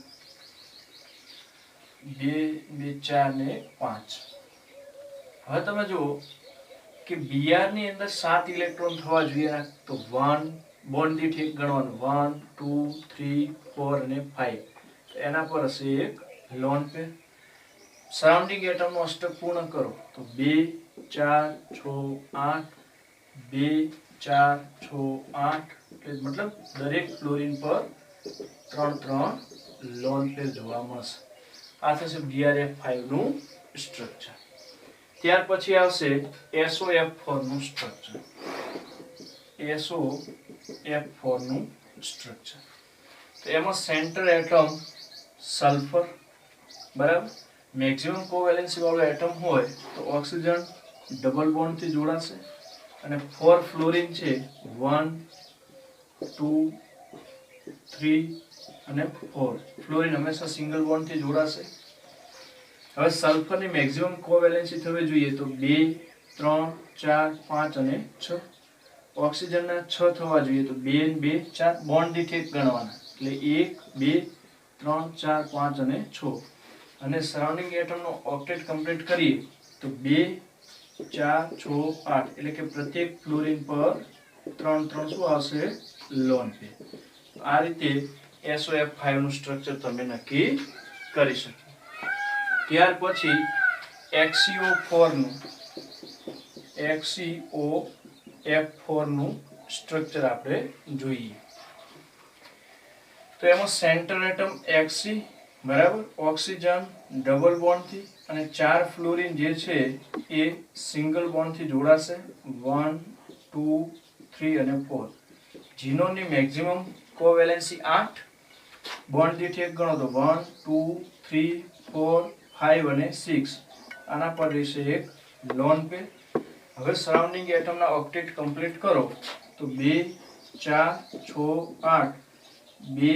2 2 4 ને 5. હવે તમે જુઓ કે Br ની અંદર 7 ઇલેક્ટ્રોન થવા જોઈએ, તો 1 બોન્ડ દીઠ એક ગણવાનું, 1 2 3 4 અને 5, તો એના પર હશે એક લોન પેર. સરાઉન્ડિંગ એટમનો અષ્ટક પૂર્ણ કરો તો 2 4 6 8, 2 4 6 8, એટલે મતલબ દરેક ફ્લોરિન પર 3 લોન પેર જોવા મળશે. આ થશે BrF5 નું સ્ટ્રક્ચર. ત્યાર પછી આવશે SOF4 નું સ્ટ્રક્ચર. SOF4 નું સ્ટ્રક્ચર, તો એમાં સેન્ટર એટમ સલ્ફર, બરાબર. મેક્સિમમ કોવેલેન્સી વાળો એટમ હોય તો ઓક્સિજન ડબલ બોન્ડ થી જોડાશે, અને 4 ફ્લોરિન છે, 1 2 3 અને 4, ફ્લોરિન હંમેશા સિંગલ બોન્ડ થી જોડાશે. હવે સલ્ફરની મેક્સિમમ કોવેલેન્સી થવી જોઈએ તો 2 3 4 5 અને 6, ઓક્સિજનના 6 થવા જોઈએ તો 2 2 4, બોન્ડ દીઠ એક ગણવાના, એટલે 1 2 3 4 5 અને 6. અને સરાઉન્ડિંગ એટમનો ઓક્ટેટ કમ્પ્લીટ કરીએ તો 2 4 6 8, એટલે કે પ્રત્યેક ફ્લોરિન પર 3 શું આવશે, લોન પેર. આ રીતે SOF5 નું સ્ટ્રક્ચર તમે નક્કી કરી શકો. ત્યાર પછી XCO4 નું સ્ટ્રક્ચર આપણે જોઈએ. તો એમાં સેન્ટર એટમ Xc, બરાબર. ઓક્સિજન ડબલ બોન્ડ થી અને 4 ફ્લોરિન જે છે એ સિંગલ બોન્ડ થી જોડાશે, 1 2 3 અને 4. ઝીનોનની મેક્સિમમ કોવેલેન્સી 8, બોન્ડ દીઠ એક ગણો તો 1 2 3 4 5 અને 6. આના પર રહેશે એક લોન પેર. હવે સરાઉન્ડિંગ એટમના ઓક્ટેટ કમ્પ્લીટ કરો તો 2 4 6 8 2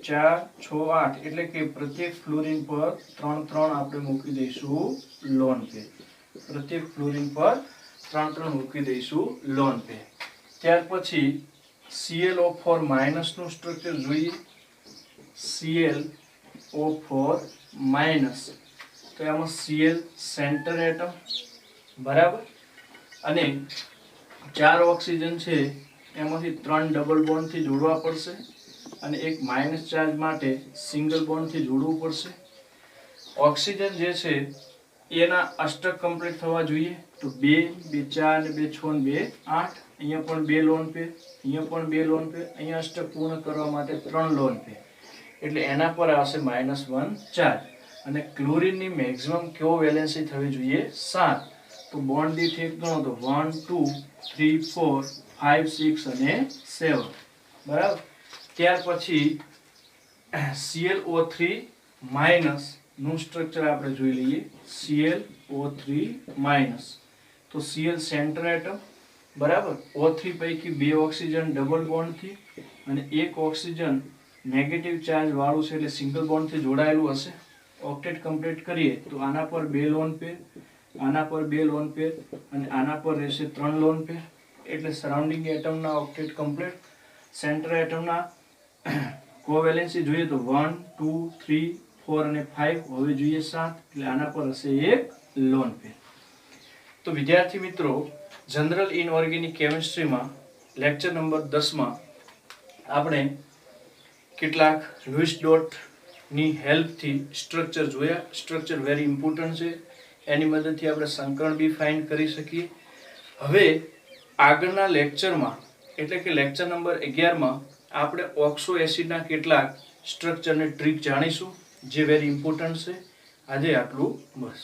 4 6 8 એટલે કે પ્રત્યેક ફ્લોરિન પર 3 3 આપણે મૂકી દઈશું લોન પેર. પ્રત્યેક ફ્લોરિન પર 3 3 મૂકી દઈશું લોન પેર. ત્યાર પછી ClO4 માઇનસ નું સ્ટ્રક્ચર જોઈએ. ClO4 માઇનસ તો એમાં Cl સેન્ટર એટમ બરાબર, અને 4 ઓક્સિજન છે એમાંથી 3 ડબલ બોન્ડ થી જોડવા પડશે અને એક માઇનસ ચાર્જ માટે સિંગલ બોન્ડ થી જોડવું પડશે. ઓક્સિજન જે છે એના અષ્ટક કમ્પ્લીટ થવા જોઈએ તો 2 2 4 અને 2 6 અને 2 8. અહીંયા પણ 2 લોન પેર, અહીંયા પણ 2 લોન પેર, અહીંયા અષ્ટક પૂર્ણ કરવા માટે 3 લોન પેર, એટલે એના પર આવશે -1 ચાર્જ. અને ક્લોરીનની મેક્સિમમ કેવો વેલેન્સી થવી જોઈએ 7. તો બોન્ડ દીઠ એક ગણો તો 1 2 3 4 5 6 અને 7 બરાબર. ત્યાર પછી ClO3 માઇનસ નું સ્ટ્રક્ચર આપણે જોઈ લઈએ. ClO3 માઇનસ તો Cl સેન્ટર એટમ બરાબર. O3 પૈકી 2 ઓક્સિજન ડબલ બોન્ડ થી અને એક ઓક્સિજન નેગેટિવ ચાર્જ વાળું છે એટલે સિંગલ બોન્ડ થી જોડાયેલું હશે. ઓક્ટેટ કમ્પ્લીટ કરીએ તો આના પર 2 લોન પેર, આના પર 2 લોન પેર અને આના પર રહેશે 3 લોન પેર. એટલે સરાઉન્ડિંગ એટમના ઓક્ટેટ કમ્પ્લીટ. સેન્ટર એટમના કોવેલેન્સી જોઈએ તો 1 2 3 4 અને 5 હવે જોઈએ 7 એટલે આના પર હશે એક લોન પેર. તો વિદ્યાર્થી મિત્રો, જનરલ ઇનઓર્ગેનિક કેમિસ્ટ્રીમાં લેક્ચર નંબર 10 માં આપણે કેટલાક લુઈસ ડોટની હેલ્પથી સ્ટ્રક્ચર જોયા. સ્ટ્રક્ચર વેરી ઇમ્પોર્ટન્ટ છે, એની મદદથી આપણે સંકરણ બી ફાઇન્ડ કરી શકીએ. હવે આગળના લેક્ચરમાં એટલે કે લેક્ચર નંબર 11 માં આપણે ઓક્સો એસિડના કેટલાક સ્ટ્રક્ચરને ટ્રીક જાણીશું જે વેરી ઇમ્પોર્ટન્ટ છે. આજે આટલું બસ.